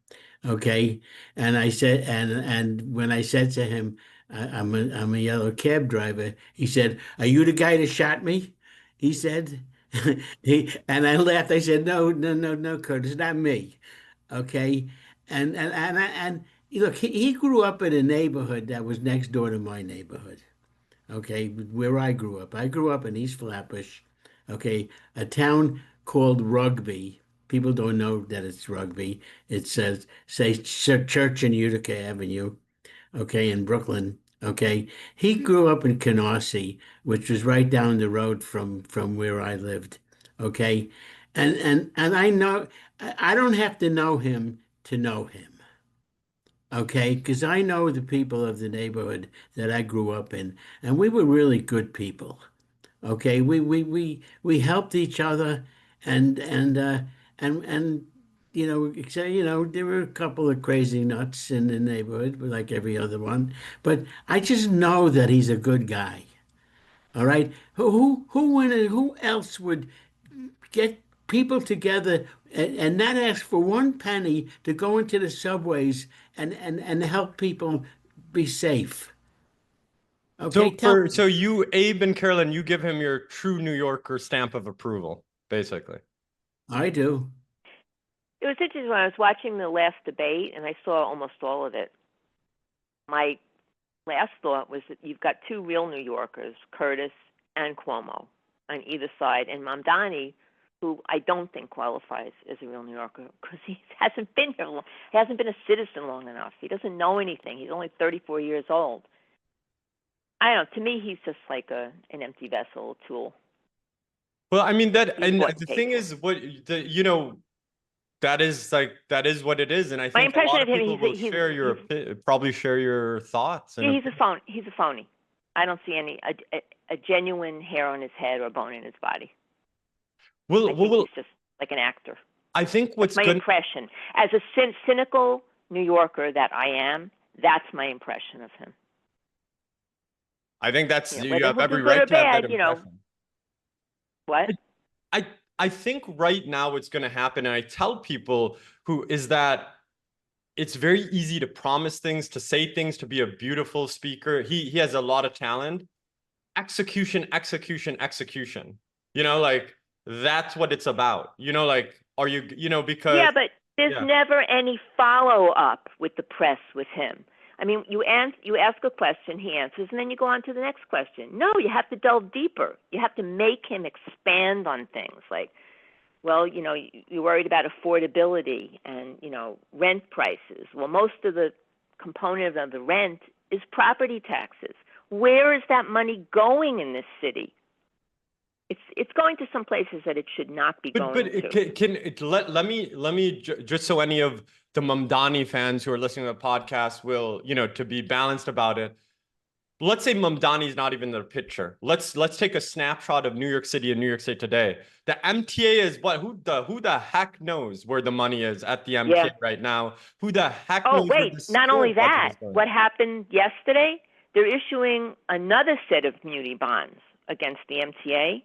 Okay. And I said, and when I said to him, I'm a yellow cab driver, he said, "Are you the guy that shot me?" He said, and I laughed. I said, no, Curtis, not me. Okay. And look, he grew up in a neighborhood that was next door to my neighborhood. Okay, where I grew up. I grew up in East Flatbush, okay, a town called Rugby. People don't know that it's Rugby. It says, say, Church and Utica Avenue, okay, in Brooklyn. Okay, he grew up in Canarsie, which was right down the road from where I lived. Okay, and I know I don't have to know him to know him. Okay, because I know the people of the neighborhood that I grew up in, and we were really good people. Okay, we helped each other, and there were a couple of crazy nuts in the neighborhood, like every other one. But I just know that he's a good guy. All right, who else would get people together and not ask for one penny to go into the subways and help people be safe? Okay, So you, Abe and Carolyn, you give him your true New Yorker stamp of approval, basically. I do. It was interesting when I was watching the last debate, and I saw almost all of it. My last thought was that you've got two real New Yorkers, Curtis and Cuomo, on either side, and Mamdani, who I don't think qualifies as a real New Yorker because he hasn't been here long. He hasn't been a citizen long enough. He doesn't know anything. He's only 34 years old. I don't know. To me, he's just like an empty vessel, a tool. Well, I mean that, He's and bought the paid thing for. is, what the that is what it is, and I My think a impression lot of of him, people will share your probably share your thoughts. yeah, And he's a phony. He's a phony. I don't see a genuine hair on his head or bone in his body. I think he's just like an actor. I think what's my good. impression as a cynical New Yorker that I am. That's my impression of him. I think that's You know, you whether have he'll do every good or right to have bad, that you know. impression. What? I think right now what's going to happen, and I tell people who is that it's very easy to promise things, to say things, to be a beautiful speaker. He has a lot of talent. Execution, execution, execution. You know, like that's what it's about. You know, like are you, because yeah, but there's never any follow up with the press with him. I mean, you ask a question, he answers, and then you go on to the next question. No, you have to delve deeper. You have to make him expand on things like, well, you're worried about affordability and, rent prices. Well, most of the component of the rent is property taxes. Where is that money going in this city? It's going to some places that it should not be going to. Let me just so any of the Mamdani fans who are listening to the podcast will, to be balanced about it. Let's say Mamdani is not even in the picture. Let's take a snapshot of New York City and New York State today. The MTA is what? Who the heck knows where the money is at the MTA right now? Who the heck knows? Oh, wait, not only that, what happened yesterday? They're issuing another set of muni bonds against the MTA,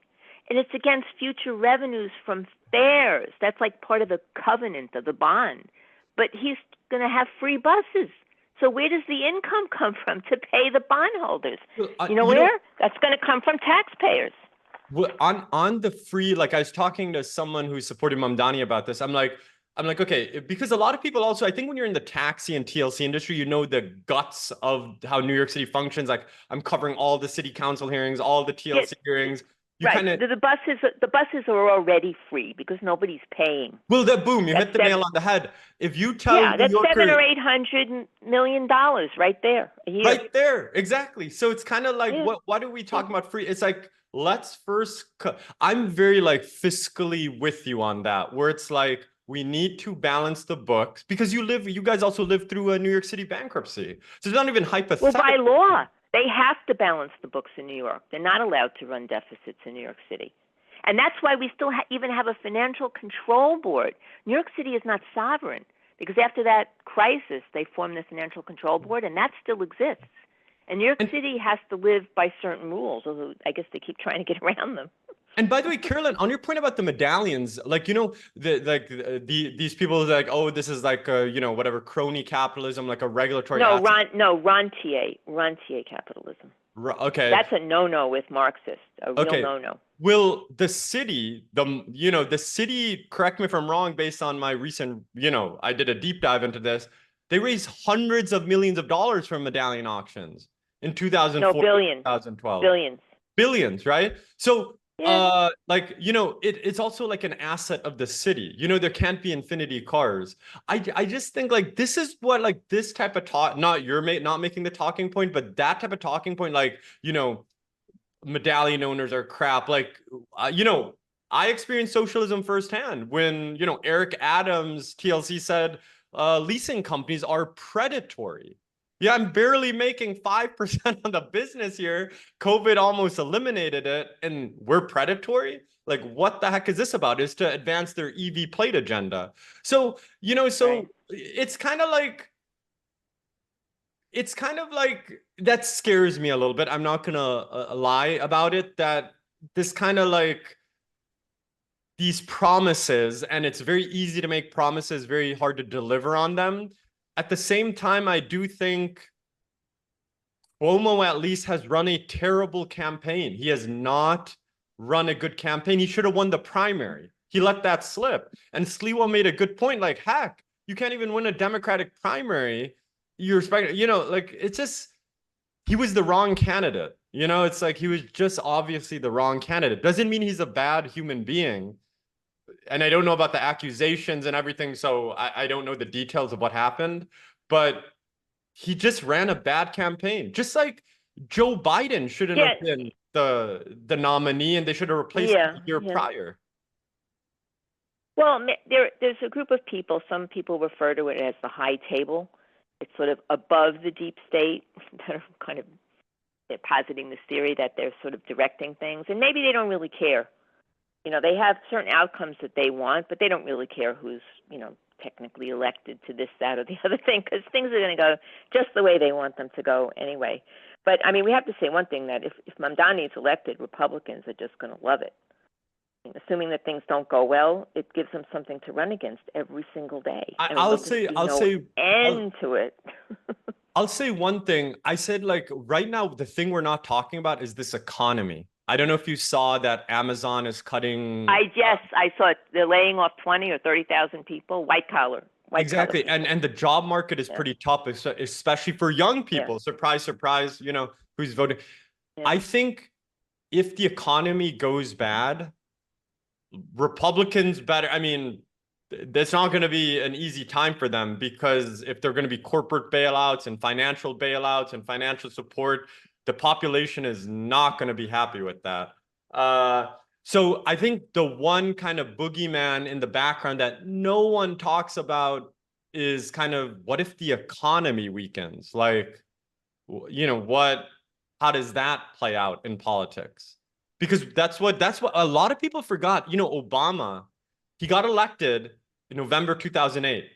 and it's against future revenues from fares. That's like part of the covenant of the bond. But he's going to have free buses. So where does the income come from to pay the bondholders? Where? That's going to come from taxpayers. Well, on the free, like I was talking to someone who supported Mamdani about this. I'm like, okay, because a lot of people also, I think when you're in the taxi and TLC industry, the guts of how New York City functions. Like I'm covering all the city council hearings, all the TLC hearings. The buses are already free because nobody's paying. Well, you hit the nail on the head. If you tell that's $700 or $800 million right there a year. Right there, exactly. So it's kind of like, what are we talking about free? It's like, let's first. I'm very like fiscally with you on that, where it's like we need to balance the books because you guys also live through a New York City bankruptcy, so it's not even hypothetical. Well, by law. They have to balance the books in New York. They're not allowed to run deficits in New York City. And that's why we still even have a financial control board. New York City is not sovereign because after that crisis, they formed the financial control board, and that still exists. And New York City has to live by certain rules, although I guess they keep trying to get around them. And by the way, Carolyn, on your point about the medallions, like, these people are like, oh, this is like, whatever, crony capitalism, like a regulatory. Rentier capitalism. Okay. That's a no-no with Marxists, a real no-no. Will the city, the city, correct me if I'm wrong, based on my recent, I did a deep dive into this, they raised hundreds of millions of dollars from medallion auctions in 2004, no, billions. 2012. Billions, right? So, it's also like an asset of the city. There can't be infinity cars. I just think like this is what like this type of talk, not making the talking point, but that type of talking point, like, medallion owners are crap. Like, I experienced socialism firsthand when, Eric Adams, TLC said, leasing companies are predatory. Yeah, I'm barely making 5% on the business here. COVID almost eliminated it, and we're predatory? Like, what the heck is this about? Is to advance their EV plate agenda. So, it's kind of like that scares me a little bit. I'm not gonna lie about it, that this kind of like these promises, and it's very easy to make promises, very hard to deliver on them. At the same time, I do think Cuomo at least has run a terrible campaign. He has not run a good campaign. He should have won the primary. He let that slip. And Sliwa made a good point, like, heck, you can't even win a Democratic primary. You respect, like, it's just, he was the wrong candidate. It's like he was just obviously the wrong candidate. Doesn't mean he's a bad human being. and I don't know about the accusations and everything, so I don't know the details of what happened, but he just ran a bad campaign. Just like Joe Biden shouldn't Yeah, have been the nominee, and they should have replaced him yeah, the year yeah. prior. Well, there's a group of people, some people refer to it as the high table. It's sort of above the deep state that are kind of, they're positing this theory that they're sort of directing things, and maybe they don't really care. You know, they have certain outcomes that they want, but they don't really care who's, you know, technically elected to this, that, or the other thing, because things are going to go just the way they want them to go anyway. But, I mean, we have to say one thing, that if Mamdani is elected, Republicans are just going to love it. Assuming that things don't go well, it gives them something to run against every single day. I'll say end to it. I'll say one thing. I said, like, right now, the thing we're not talking about is this economy. I don't know if you saw that Amazon is cutting. I saw it. They're laying off 20 or 30,000 people, white collar. Exactly. And the job market is pretty tough, especially for young people. Yeah. Surprise, surprise, you know, who's voting. Yeah. I think if the economy goes bad, Republicans better, I mean, it's not going to be an easy time for them, because if they're going to be corporate bailouts and financial support, the population is not going to be happy with that. So I think the one kind of boogeyman in the background that no one talks about is kind of, what if the economy weakens? Like, you know, how does that play out in politics? Because that's what a lot of people forgot. You know, Obama, he got elected in November 2008.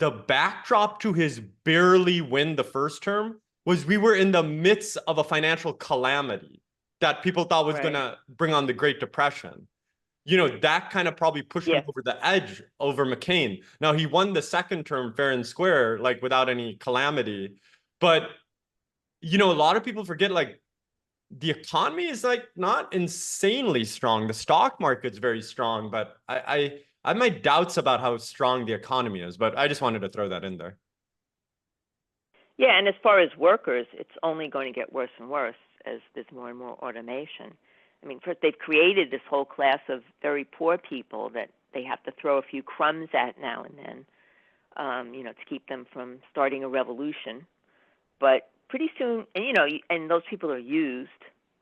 The backdrop to his barely win the first term was we were in the midst of a financial calamity that people thought was going to bring on the Great Depression. You know, that kind of probably pushed him over the edge over McCain. Now, he won the second term fair and square, like without any calamity. But, you know, a lot of people forget, like, the economy is like not insanely strong. The stock market's very strong, but I have my doubts about how strong the economy is, but I just wanted to throw that in there. Yeah, and as far as workers, it's only going to get worse and worse as there's more and more automation. I mean, first, they've created this whole class of very poor people that they have to throw a few crumbs at now and then, you know, to keep them from starting a revolution. But pretty soon, and, you know, and those people are used,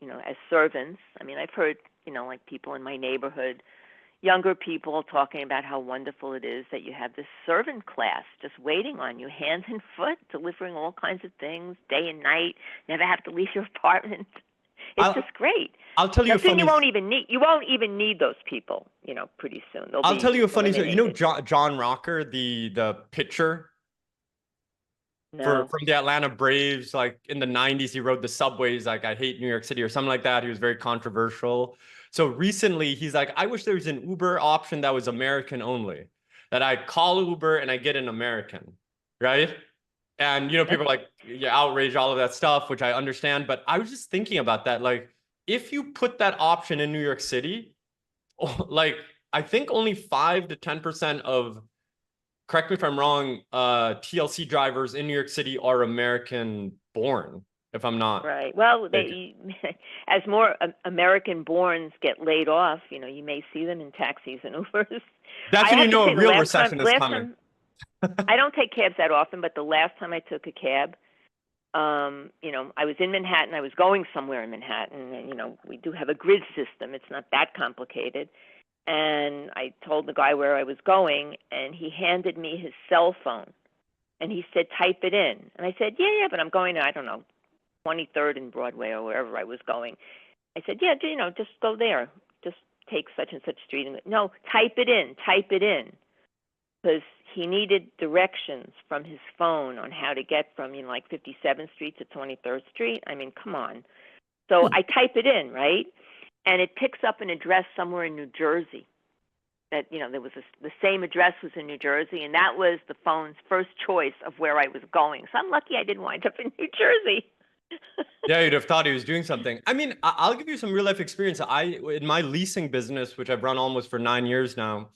you know, as servants. I mean, I've heard, you know, like people in my neighborhood, younger people talking about how wonderful it is that you have this servant class just waiting on you, hand and foot, delivering all kinds of things day and night, never have to leave your apartment. It's just great. I'll tell you a funny. You won't even need those people, you know, pretty soon. I'll tell you a funny story. You know, John Rocker, the pitcher. No. From the Atlanta Braves, like in the 90s, he rode the subways, like, I hate New York City or something like that. He was very controversial. So recently he's like, I wish there was an Uber option that was American only, that I call Uber and I get an American, right? And, you know, people are like, yeah, outrage, all of that stuff, which I understand. But I was just thinking about that. Like, if you put that option in New York City, like, I think only 5 to 10% of, correct me if I'm wrong, TLC drivers in New York City are American born, if I'm not. Right. Well, as more American borns get laid off, you know, you may see them in taxis and Ubers. That's when you know a real recession is coming. I don't take cabs that often, but the last time I took a cab, you know, I was in Manhattan. I was going somewhere in Manhattan, and, you know, we do have a grid system. It's not that complicated. And I told the guy where I was going, and he handed me his cell phone, and he said, type it in. And I said, yeah, but I'm going to, I don't know, 23rd and Broadway or wherever I was going. I said, yeah, you know, just go there. Just take such and such street. And no, type it in. Because he needed directions from his phone on how to get from, you know, like 57th Street to 23rd Street. I mean, come on. So I type it in, right? And it picks up an address somewhere in New Jersey. That, you know, there was the same address was in New Jersey, and that was the phone's first choice of where I was going. So I'm lucky I didn't wind up in New Jersey. Yeah, you'd have thought he was doing something. I mean, I'll give you some real life experience. In my leasing business, which I've run almost for 9 years now,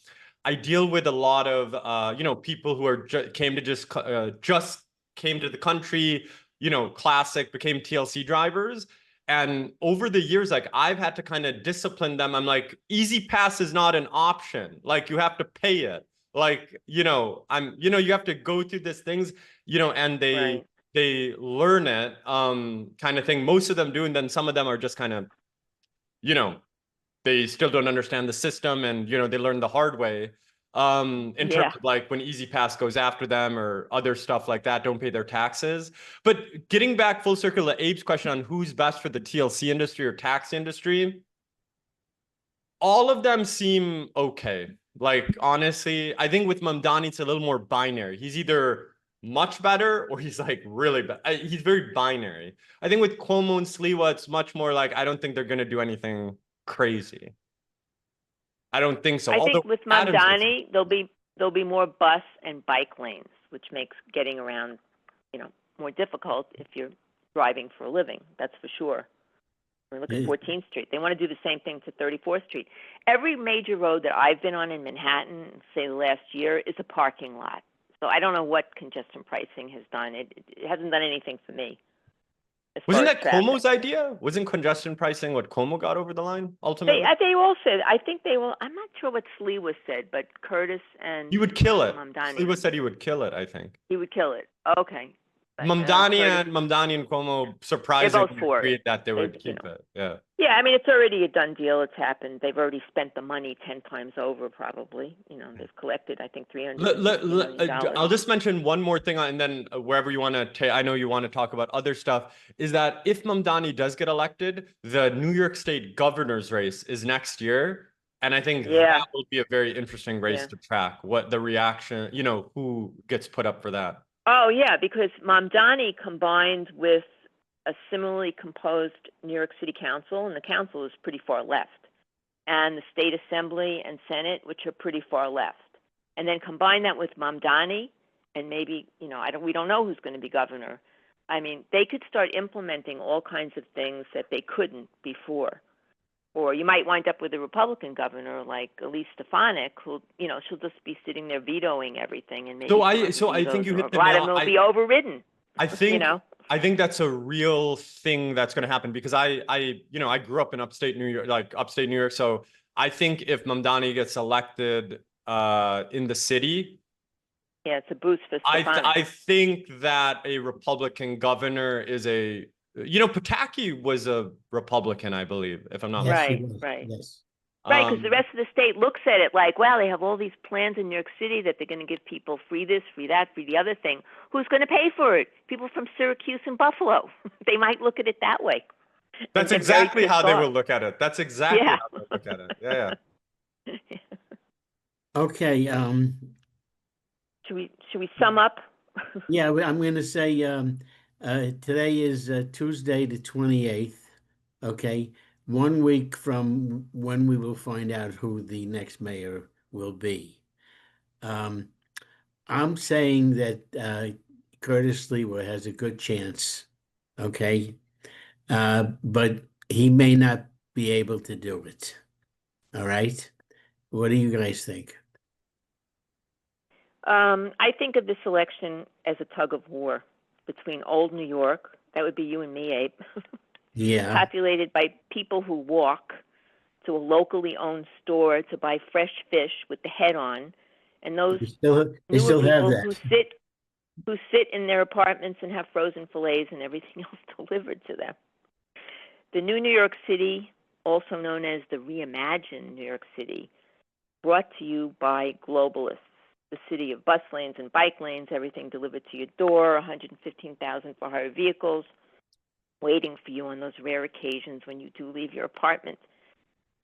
I deal with a lot of, you know, people who are just came to the country, you know, classic, became TLC drivers. And over the years, like I've had to kind of discipline them. I'm like, easy pass is not an option. Like you have to pay it. Like, you know, you have to go through these things, and Right. they learn it, kind of thing. Most of them do. And then some of them are just kind of, they still don't understand the system, and, they learn the hard way. In terms of like when Easy Pass goes after them or other stuff like that, don't pay their taxes. But getting back full circle to Abe's question on who's best for the TLC industry or tax industry, all of them seem okay. Like, honestly, I think with Mamdani, it's a little more binary. He's either much better or he's like really bad. He's very binary. I think with Cuomo and Sliwa, it's much more like, I don't think they're going to do anything crazy. I don't think so. I Although think with Mamdani, there'll be more bus and bike lanes, which makes getting around, more difficult if you're driving for a living. That's for sure. I mean, look at 14th Street. They want to do the same thing to 34th Street. Every major road that I've been on in Manhattan, say the last year, is a parking lot. So I don't know what congestion pricing has done. It hasn't done anything for me. Wasn't that Cuomo's idea? Wasn't congestion pricing what Cuomo got over the line ultimately? They all said. I think they will. I'm not sure what Sliwa said, but Curtis and he would kill it. Mamdani. Sliwa said he would kill it. I think he would kill it. Okay. Mamdani and Cuomo surprisingly agreed that they would keep it. Yeah. Yeah, I mean, it's already a done deal. It's happened. They've already spent the money 10 times over, probably. They've collected, I think, $300 million. I'll just mention one more thing, and then wherever you want to take, I know you want to talk about other stuff, is that if Mamdani does get elected, the New York State governor's race is next year. And I think that will be a very interesting race to track, what the reaction, who gets put up for that. Oh, yeah, because Mamdani combined with a similarly composed New York City Council, and the council is pretty far left, and the state assembly and Senate, which are pretty far left. And then combine that with Mamdani, and maybe, we don't know who's going to be governor. I mean, they could start implementing all kinds of things that they couldn't before. Or you might wind up with a Republican governor like Elise Stefanik, who, she'll just be sitting there vetoing everything, and maybe so I think you hit the nail. Will be overridden. I think I think that's a real thing that's going to happen, because I grew up in upstate New York, so I think if Mamdani gets elected in the city, it's a boost for Stefanik. I think that a Republican governor is Pataki was a Republican, I believe, if I'm not mistaken. Right. Yes. Right, because the rest of the state looks at it like, wow, they have all these plans in New York City that they're going to give people free this, free that, free the other thing. Who's going to pay for it? People from Syracuse and Buffalo. They might look at it that way. That's exactly how they will look at it. That's exactly how they look at it. Yeah. Okay. Should we sum up? Yeah, I'm going to say today is Tuesday the 28th. Okay. 1 week from when we will find out who the next mayor will be. I'm saying that Curtis Sliwa has a good chance, okay? But he may not be able to do it, all right? What do you guys think? I think of this election as a tug of war between old New York, that would be you and me, Abe, populated by people who walk to a locally owned store to buy fresh fish with the head on, and those they still have that. who sit in their apartments and have frozen fillets and everything else delivered to them. The new New York City, also known as the reimagined New York City, brought to you by globalists. The city of bus lanes and bike lanes, everything delivered to your door, 115,000 for hire vehicles, waiting for you on those rare occasions when you do leave your apartment.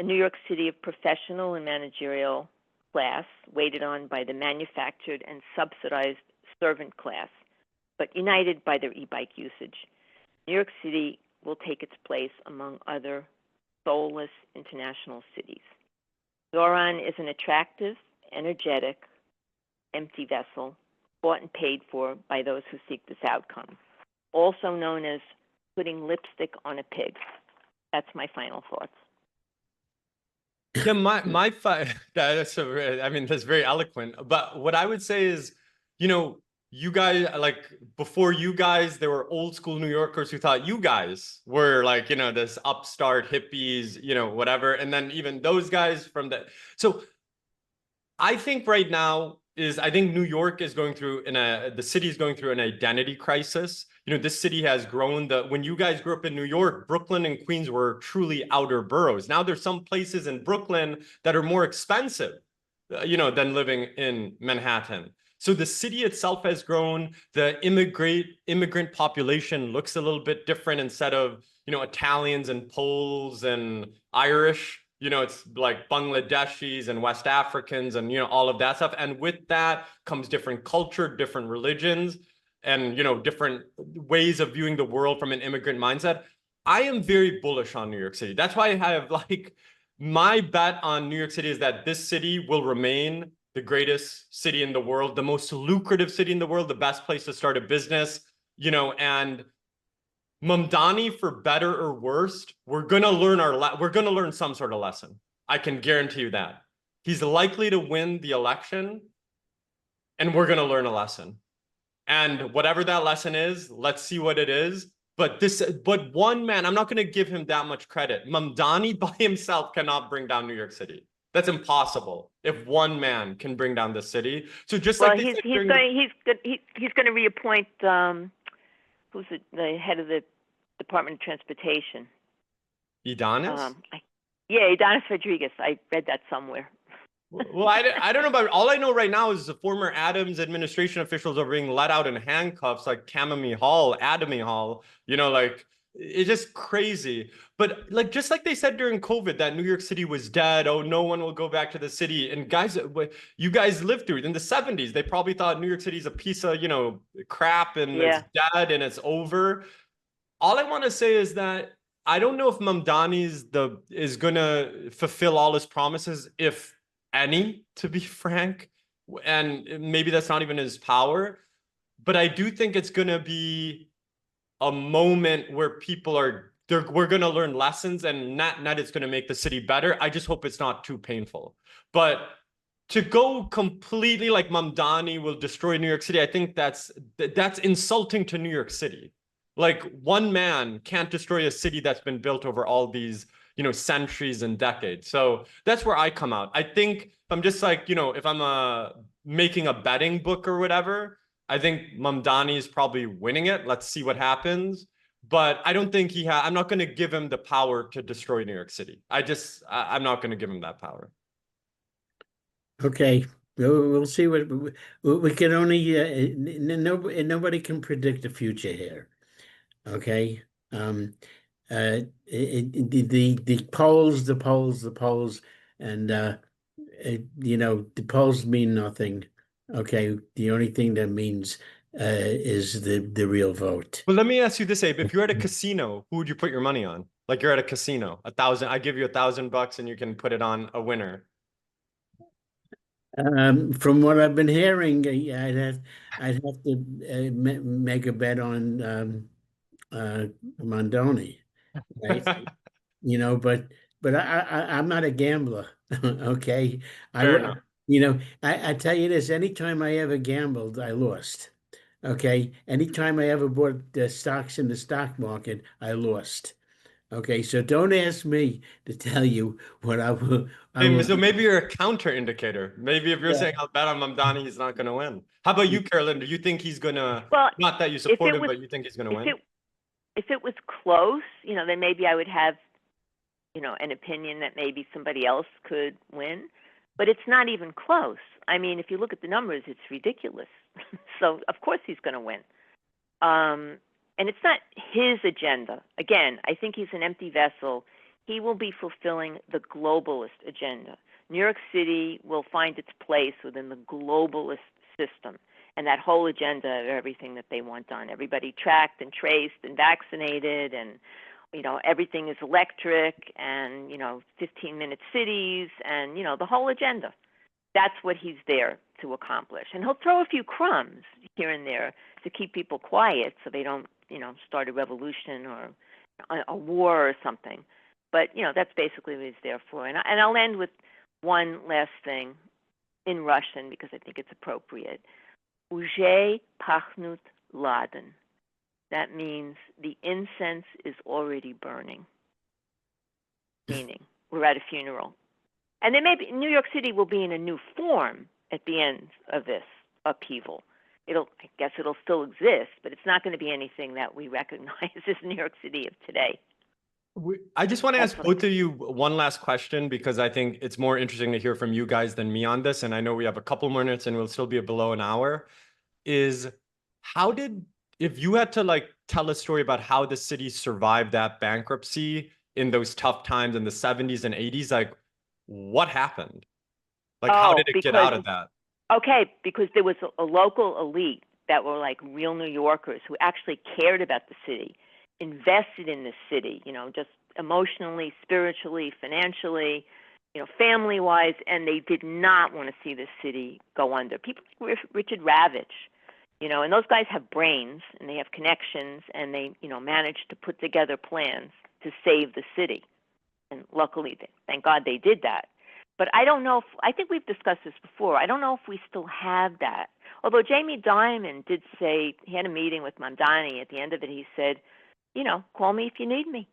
A New York City of professional and managerial class, waited on by the manufactured and subsidized servant class, but united by their e-bike usage. New York City will take its place among other soulless international cities. Zohran is an attractive, energetic, empty vessel, bought and paid for by those who seek this outcome, also known as putting lipstick on a pig. That's my final thoughts. Yeah, that's very eloquent. But what I would say is, you guys, like before you guys, there were old school New Yorkers who thought you guys were like, you know, this upstart hippies, you know, whatever. And then even those guys from the, so I think right now I think New York is going through the city is going through an identity crisis. You know, this city has grown. When you guys grew up in New York, Brooklyn and Queens were truly outer boroughs. Now there's some places in Brooklyn that are more expensive, you know, than living in Manhattan. So the city itself has grown. The immigrant population looks a little bit different. Instead of, you know, Italians and Poles and Irish, you know, it's like Bangladeshis and West Africans and, you know, all of that stuff. And with that comes different culture, different religions, and, you know, different ways of viewing the world from an immigrant mindset. I am very bullish on New York City. That's why I have like, my bet on New York City is that this city will remain the greatest city in the world, the most lucrative city in the world, the best place to start a business, you know, and Mamdani, for better or worse, we're gonna learn some sort of lesson. I can guarantee you that. He's likely to win the election, and we're gonna learn a lesson. And whatever that lesson is, let's see what it is. But one man, I'm not gonna give him that much credit. Mamdani by himself cannot bring down New York City. That's impossible if one man can bring down the city. So just like he's going to reappoint who's the head of the Department of Transportation? Edonis? Edonis Rodriguez. I read that somewhere. Well, I don't know about, all I know right now is the former Adams administration officials are being let out in handcuffs, like Adamy Hall, you know, like, it's just crazy. But like, just like they said during COVID that New York City was dead. Oh, no one will go back to the city. And guys, you guys lived through it in the 70s. They probably thought New York City is a piece of, you know, crap and it's dead and it's over. All I want to say is that I don't know if Mamdani is going to fulfill all his promises, if any, to be frank. And maybe that's not even his power. But I do think it's going to be a moment where we're going to learn lessons, and not it's going to make the city better. I just hope it's not too painful. But to go completely like Mamdani will destroy New York City, I think that's insulting to New York City. Like, one man can't destroy a city that's been built over all these, you know, centuries and decades. So that's where I come out. I think I'm just like, you know, if I'm making a betting book or whatever, I think Mamdani is probably winning it. Let's see what happens. But I don't think I'm not going to give him the power to destroy New York City. I'm not going to give him that power. Okay. We'll see what we can only nobody can predict the future here. Okay. The polls, and you know, the polls mean nothing. Okay, the only thing that means is the real vote. Well, let me ask you this, Abe. If you're at a casino, who would you put your money on? Like, you're at a casino, I give you $1,000 and you can put it on a winner. From what I've been hearing, I'd have to make a bet on Mamdani, right? You know, but I'm not a gambler. Okay, Fair enough. you know, I tell you this: anytime I ever gambled, I lost. Okay, anytime I ever bought the stocks in the stock market, I lost. Okay, so don't ask me to tell you what I will. So maybe you're a counter indicator. Maybe if you're saying I'll bet on Mamdani, he's not going to win. How about you, Carolyn? Do you think he's going to, not that you support him, but you think he's going to win? If it was close, you know, then maybe I would have, you know, an opinion that maybe somebody else could win. But it's not even close. I mean, if you look at the numbers, it's ridiculous. So, of course, he's going to win. And it's not his agenda. Again, I think he's an empty vessel. He will be fulfilling the globalist agenda. New York City will find its place within the globalist system and that whole agenda of everything that they want done. Everybody tracked and traced and vaccinated, and, you know, everything is electric, and, you know, 15-minute cities, and, you know, the whole agenda. That's what he's there to accomplish. And he'll throw a few crumbs here and there to keep people quiet so they don't, you know, start a revolution or a war or something. But, you know, that's basically what he's there for. And I'll end with one last thing in Russian because I think it's appropriate. Uje pachnut laden. That means the incense is already burning, meaning we're at a funeral. And then maybe New York City will be in a new form at the end of this upheaval. I guess it'll still exist, but it's not going to be anything that we recognize as New York City of today. I just want to ask both of you one last question, because I think it's more interesting to hear from you guys than me on this. And I know we have a couple more minutes and we'll still be below an hour. Is if you had to like tell a story about how the city survived that bankruptcy in those tough times in the 70s and 80s, like what happened? Like how did it get out of that? Okay, because there was a local elite that were like real New Yorkers who actually cared about the city, invested in the city, just emotionally, spiritually, financially, family-wise, and they did not want to see the city go under. People like Richard Ravitch, and those guys have brains and they have connections, and they, managed to put together plans to save the city. And luckily, thank God they did that. But I don't know I think we've discussed this before. I don't know if we still have that. Although Jamie Dimon did say, he had a meeting with Mamdani. At the end of it, he said, call me if you need me.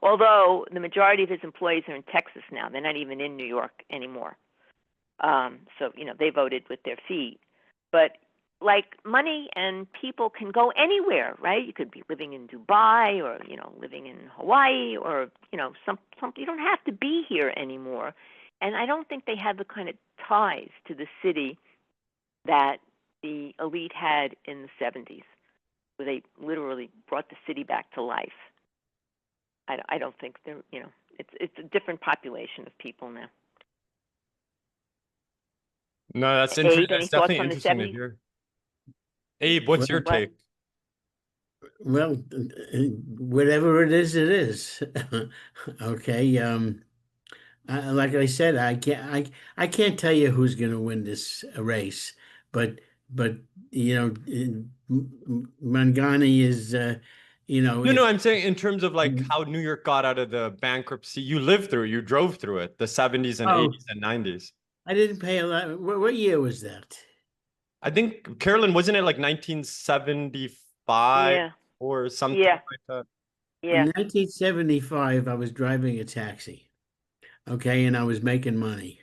Although the majority of his employees are in Texas now. They're not even in New York anymore. So, they voted with their feet. But like money and people can go anywhere, right? You could be living in Dubai or, living in Hawaii or, some you don't have to be here anymore. And I don't think they have the kind of ties to the city that the elite had in the 70s, where they literally brought the city back to life. I don't think they're, it's a different population of people now. No, that's interesting. That's definitely interesting to hear. Abe, what's your take? Well, whatever it is, it is. Okay. Like I said, I can't tell you who's going to win this race, but Mamdani is, No, I'm saying in terms of like how New York got out of the bankruptcy. You drove through it, the 70s and 80s and 90s. I didn't pay a lot. What year was that? I think, Carolyn, wasn't it like 1975 or something like that? Yeah. In 1975, I was driving a taxi. Okay, and I was making money.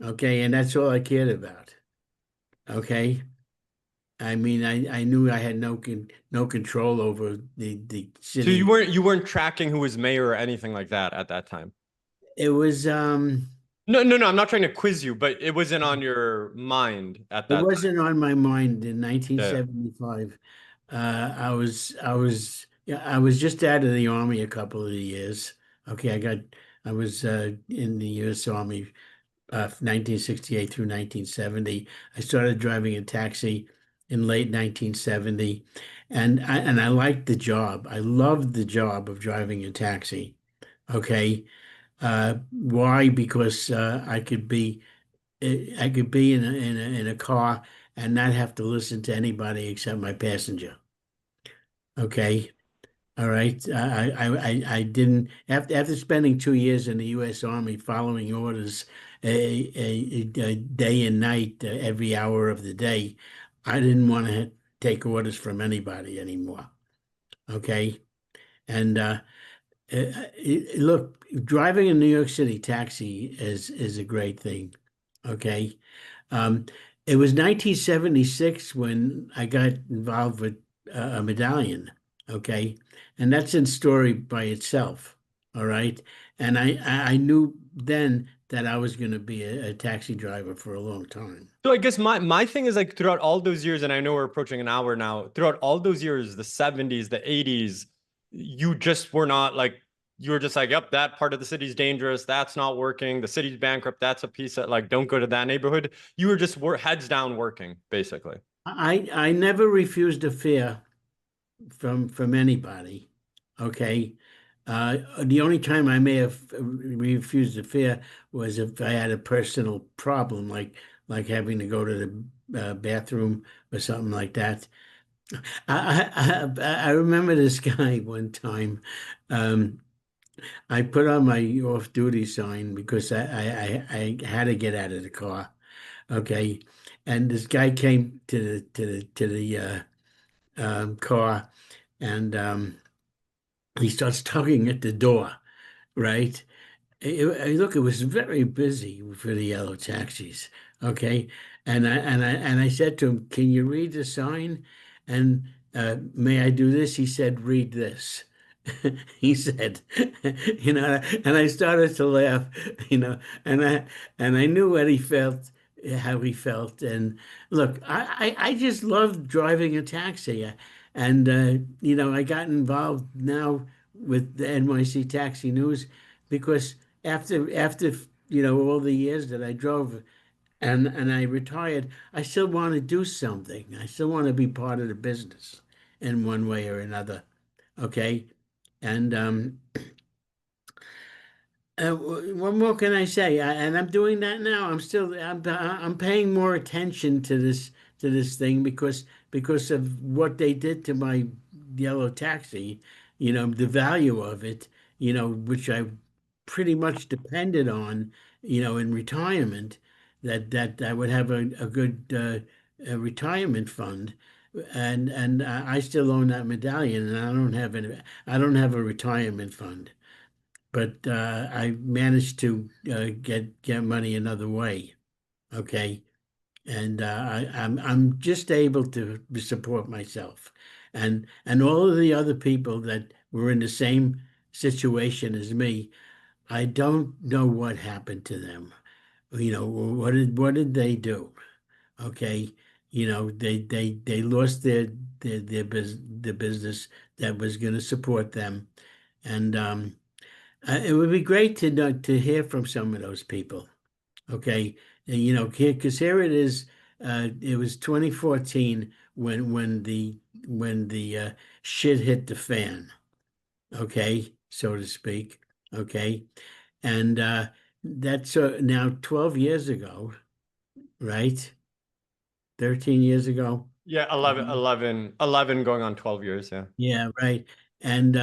Okay, and that's all I cared about. Okay. I mean, I knew I had no control over the city. So you weren't tracking who was mayor or anything like that at that time? It was No, I'm not trying to quiz you, but it wasn't on your mind at that time. It wasn't on my mind in 1975. I was just out of the Army a couple of years. Okay, I was in the U.S. Army 1968 through 1970. I started driving a taxi in late 1970, and I liked the job. I loved the job of driving a taxi. Okay. Why? Because I could be in a car and not have to listen to anybody except my passenger. Okay. All right. I didn't after spending 2 years in the U.S. Army following orders a day and night every hour of the day. I didn't want to take orders from anybody anymore. Okay. And look, driving in New York City taxi is a great thing. Okay. It was 1976 when I got involved with a medallion. Okay. And that's a story by itself. All right. And I knew then that I was going to be a taxi driver for a long time. So I guess my thing is like throughout all those years, and I know we're approaching an hour now, throughout all those years, the 70s, the 80s, you just were not like, you were just like, yep, that part of the city's dangerous. That's not working. The city's bankrupt. That's a piece that like, don't go to that neighborhood. You were just heads down working, basically. I never refused a fare from anybody. Okay. The only time I may have refused a fare was if I had a personal problem, like having to go to the bathroom or something like that. I remember this guy one time. I put on my off-duty sign because I had to get out of the car. Okay, and this guy came to the car, and he starts tugging at the door, right? Look, it was very busy for the yellow taxis. Okay, and I said to him, "Can you read the sign?" And may I do this? He said, "Read this." He said, and I started to laugh, and I knew what he felt, how he felt, and look, I just love driving a taxi, and I got involved now with the NYC Taxi News because after all the years that I drove and I retired, I still want to do something. I still want to be part of the business in one way or another. Okay. And what more can I say? And I'm doing that now. I'm paying more attention to this thing because of what they did to my yellow taxi, the value of it, which I pretty much depended on, in retirement, that I would have a good a retirement fund. And I still own that medallion, and I don't have a retirement fund, but I managed to get money another way. Okay, and I'm just able to support myself, and all of the other people that were in the same situation as me. I don't know what happened to them. What did they do? Okay, they lost their business that was going to support them, and it would be great to hear from some of those people. Okay, and, because here it is. It was 2014 when the shit hit the fan. Okay, so to speak. Okay, and that's now 12 years ago, right? 13 years ago. Yeah, 11 going on 12 years. Yeah. Yeah, right. And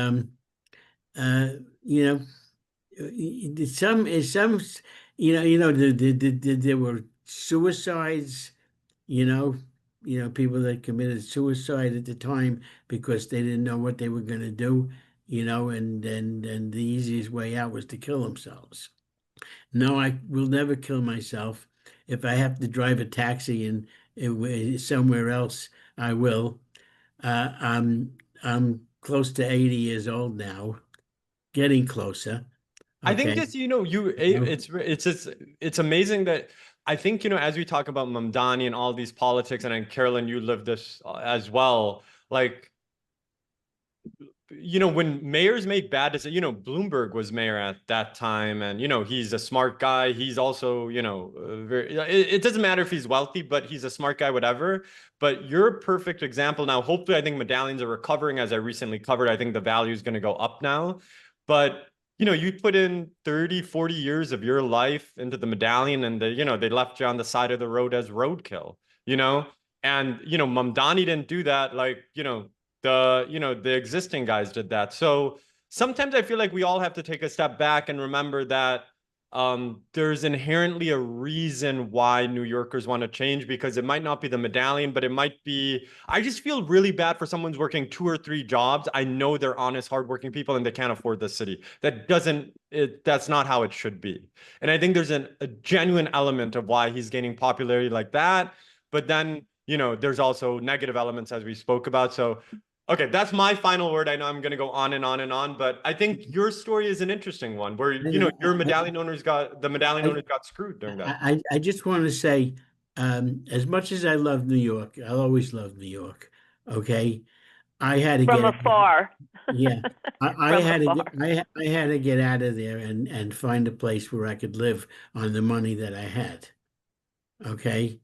uh, you know, some, there were suicides, you know, people that committed suicide at the time because they didn't know what they were going to do, and the easiest way out was to kill themselves. No, I will never kill myself. If I have to drive a taxi somewhere else, I will. I'm close to 80 years old now, getting closer. I think Okay. this, it's amazing that I think, as we talk about Mamdani and all these politics, and then Carolyn, you lived this as well. Like, when mayors make bad decisions, Bloomberg was mayor at that time, and he's a smart guy. He's also, it doesn't matter if he's wealthy, but he's a smart guy, whatever. But you're a perfect example now. Hopefully, I think medallions are recovering, as I recently covered. I think the value is going to go up now. But you put in 30, 40 years of your life into the medallion, and they left you on the side of the road as roadkill, and Mamdani didn't do that. Like, the existing guys did that. So sometimes I feel like we all have to take a step back and remember that there's inherently a reason why New Yorkers want to change, because it might not be the medallion, but it might be, I just feel really bad for someone who's working 2 or 3 jobs. I know they're honest, hardworking people and they can't afford the city. That's not how it should be. And I think there's a genuine element of why he's gaining popularity like that. But then, there's also negative elements, as we spoke about. So okay, that's my final word. I know I'm going to go on and on and on, but I think your story is an interesting one where, your medallion owners got screwed during that. I just want to say, as much as I love New York, I'll always love New York. Okay. I had to From get, afar. yeah, I From had to afar. I had to get out of there and find a place where I could live on the money that I had. Okay.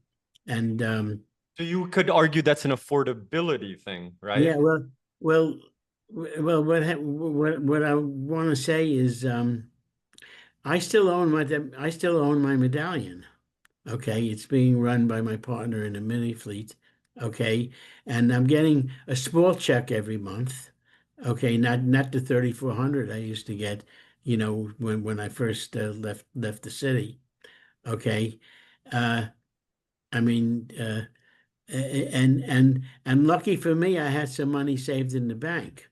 And, So you could argue that's an affordability thing, right? yeah, well, what I want to say is, I still own my medallion. Okay, it's being run by my partner in a mini fleet. Okay, and I'm getting a small check every month. Okay, not the 3,400 I used to get, when I first left the city. Okay, uh, I mean, and lucky for me, I had some money saved in the bank.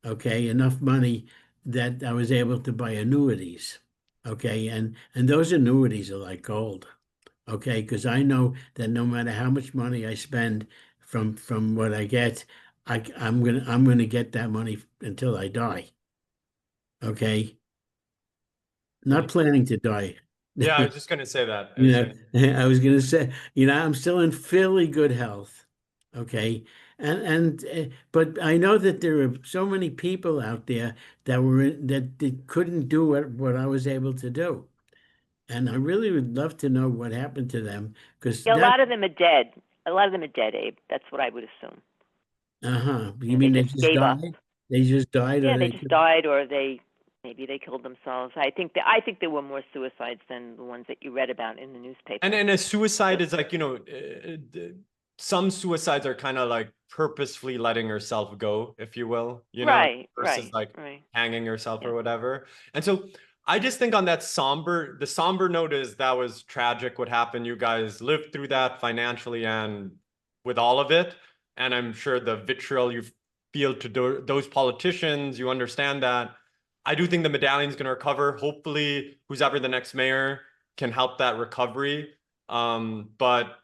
Okay, enough money that I was able to buy annuities. Okay, and those annuities are like gold. Okay, because I know that no matter how much money I spend from what I get, I'm gonna get that money until I die. Okay, not planning to die. Yeah, I was just gonna say that. I You was know, gonna. I was gonna say, I'm still in fairly good health. Okay. But I know that there are so many people out there that couldn't do what I was able to do. And I really would love to know what happened to them because Yeah, a that, lot of them are dead. A lot of them are dead, Abe. That's what I would assume. you They mean they just just gave up. died? They just died or Yeah, they they just could, died, or maybe they killed themselves. I think there were more suicides than the ones that you read about in the newspaper. And a suicide is like, some suicides are kind of like purposefully letting yourself go, if you will, Right, versus right, like right. hanging yourself Yeah. or whatever. And so I just think on that the somber note is that was tragic what happened. You guys lived through that financially and with all of it. And I'm sure the vitriol you feel to those politicians, you understand that. I do think the medallion's going to recover. Hopefully, who's ever the next mayor can help that recovery. But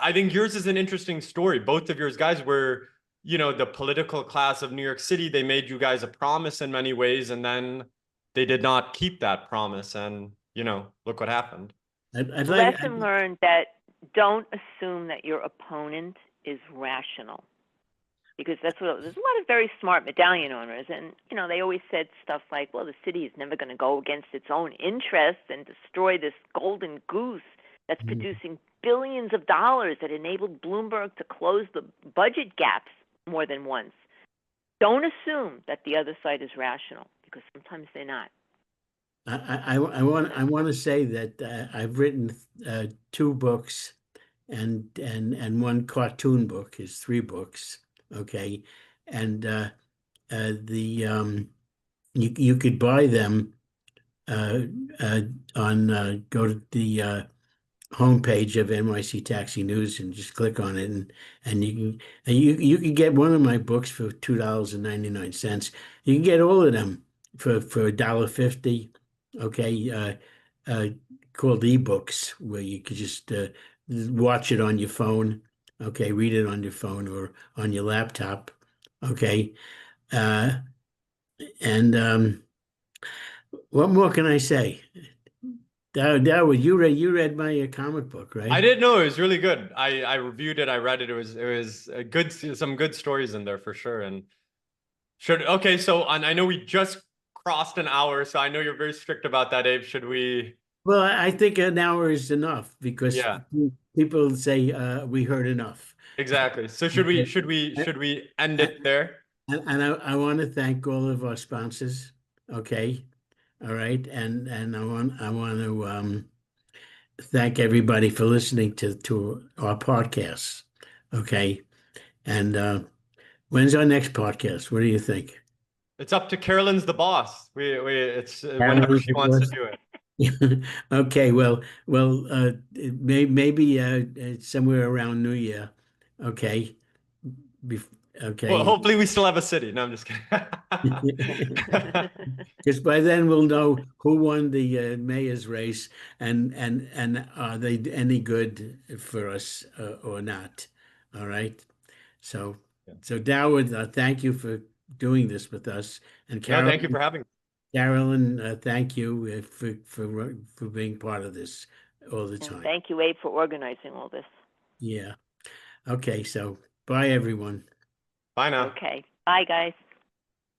I think yours is an interesting story. Both of yours guys were, the political class of New York City. They made you guys a promise in many ways, and then they did not keep that promise. And, look what happened. I'd Lesson learned that don't assume that your opponent is rational. Because there's a lot of very smart medallion owners, and they always said stuff like, "Well, the city is never going to go against its own interests and destroy this golden goose that's producing billions of dollars that enabled Bloomberg to close the budget gaps more than once." Don't assume that the other side is rational, because sometimes they're not. I want to say that I've written 2 books and one cartoon book is 3 books. Okay, and the you could buy them uh, on go to the homepage of NYC Taxi News and just click on it and you can get one of my books for $2.99. You can get all of them for $1.50. Okay, called ebooks where you could just watch it on your phone. Okay, read it on your phone or on your laptop. Okay, uh, and what more can I say? Dawood, you read my comic book, I right? didn't know it was really good. I reviewed it. I read it. It was a good, some good stories in there for sure. And okay. So and I know we just crossed an hour, so I know you're very strict about that, Abe. Should we? Well, I think an hour is enough because Yeah, people say we heard enough. exactly. So should we Okay. should we And, should we end it there? I want to thank all of our sponsors. Okay, all right, and I want to thank everybody for listening to our podcasts. Okay, and when's our next podcast? What do you think? It's up to Carolyn's the boss. We it's whenever Carolyn's she the wants to boss? do it. Okay, well, maybe somewhere around New Year. Okay, Bef Well, okay. hopefully we still have a city. No, I'm just kidding. Because by then we'll know who won the mayor's race and are they any good for us or not. All right. So Yeah. so Dawood, thank you for doing this with us. And No, thank you for having me. Carolyn, thank you for being part of this all the And time. thank you, Abe, for organizing all this. Yeah. Okay. So bye, everyone. Bye now. Okay. Bye, guys.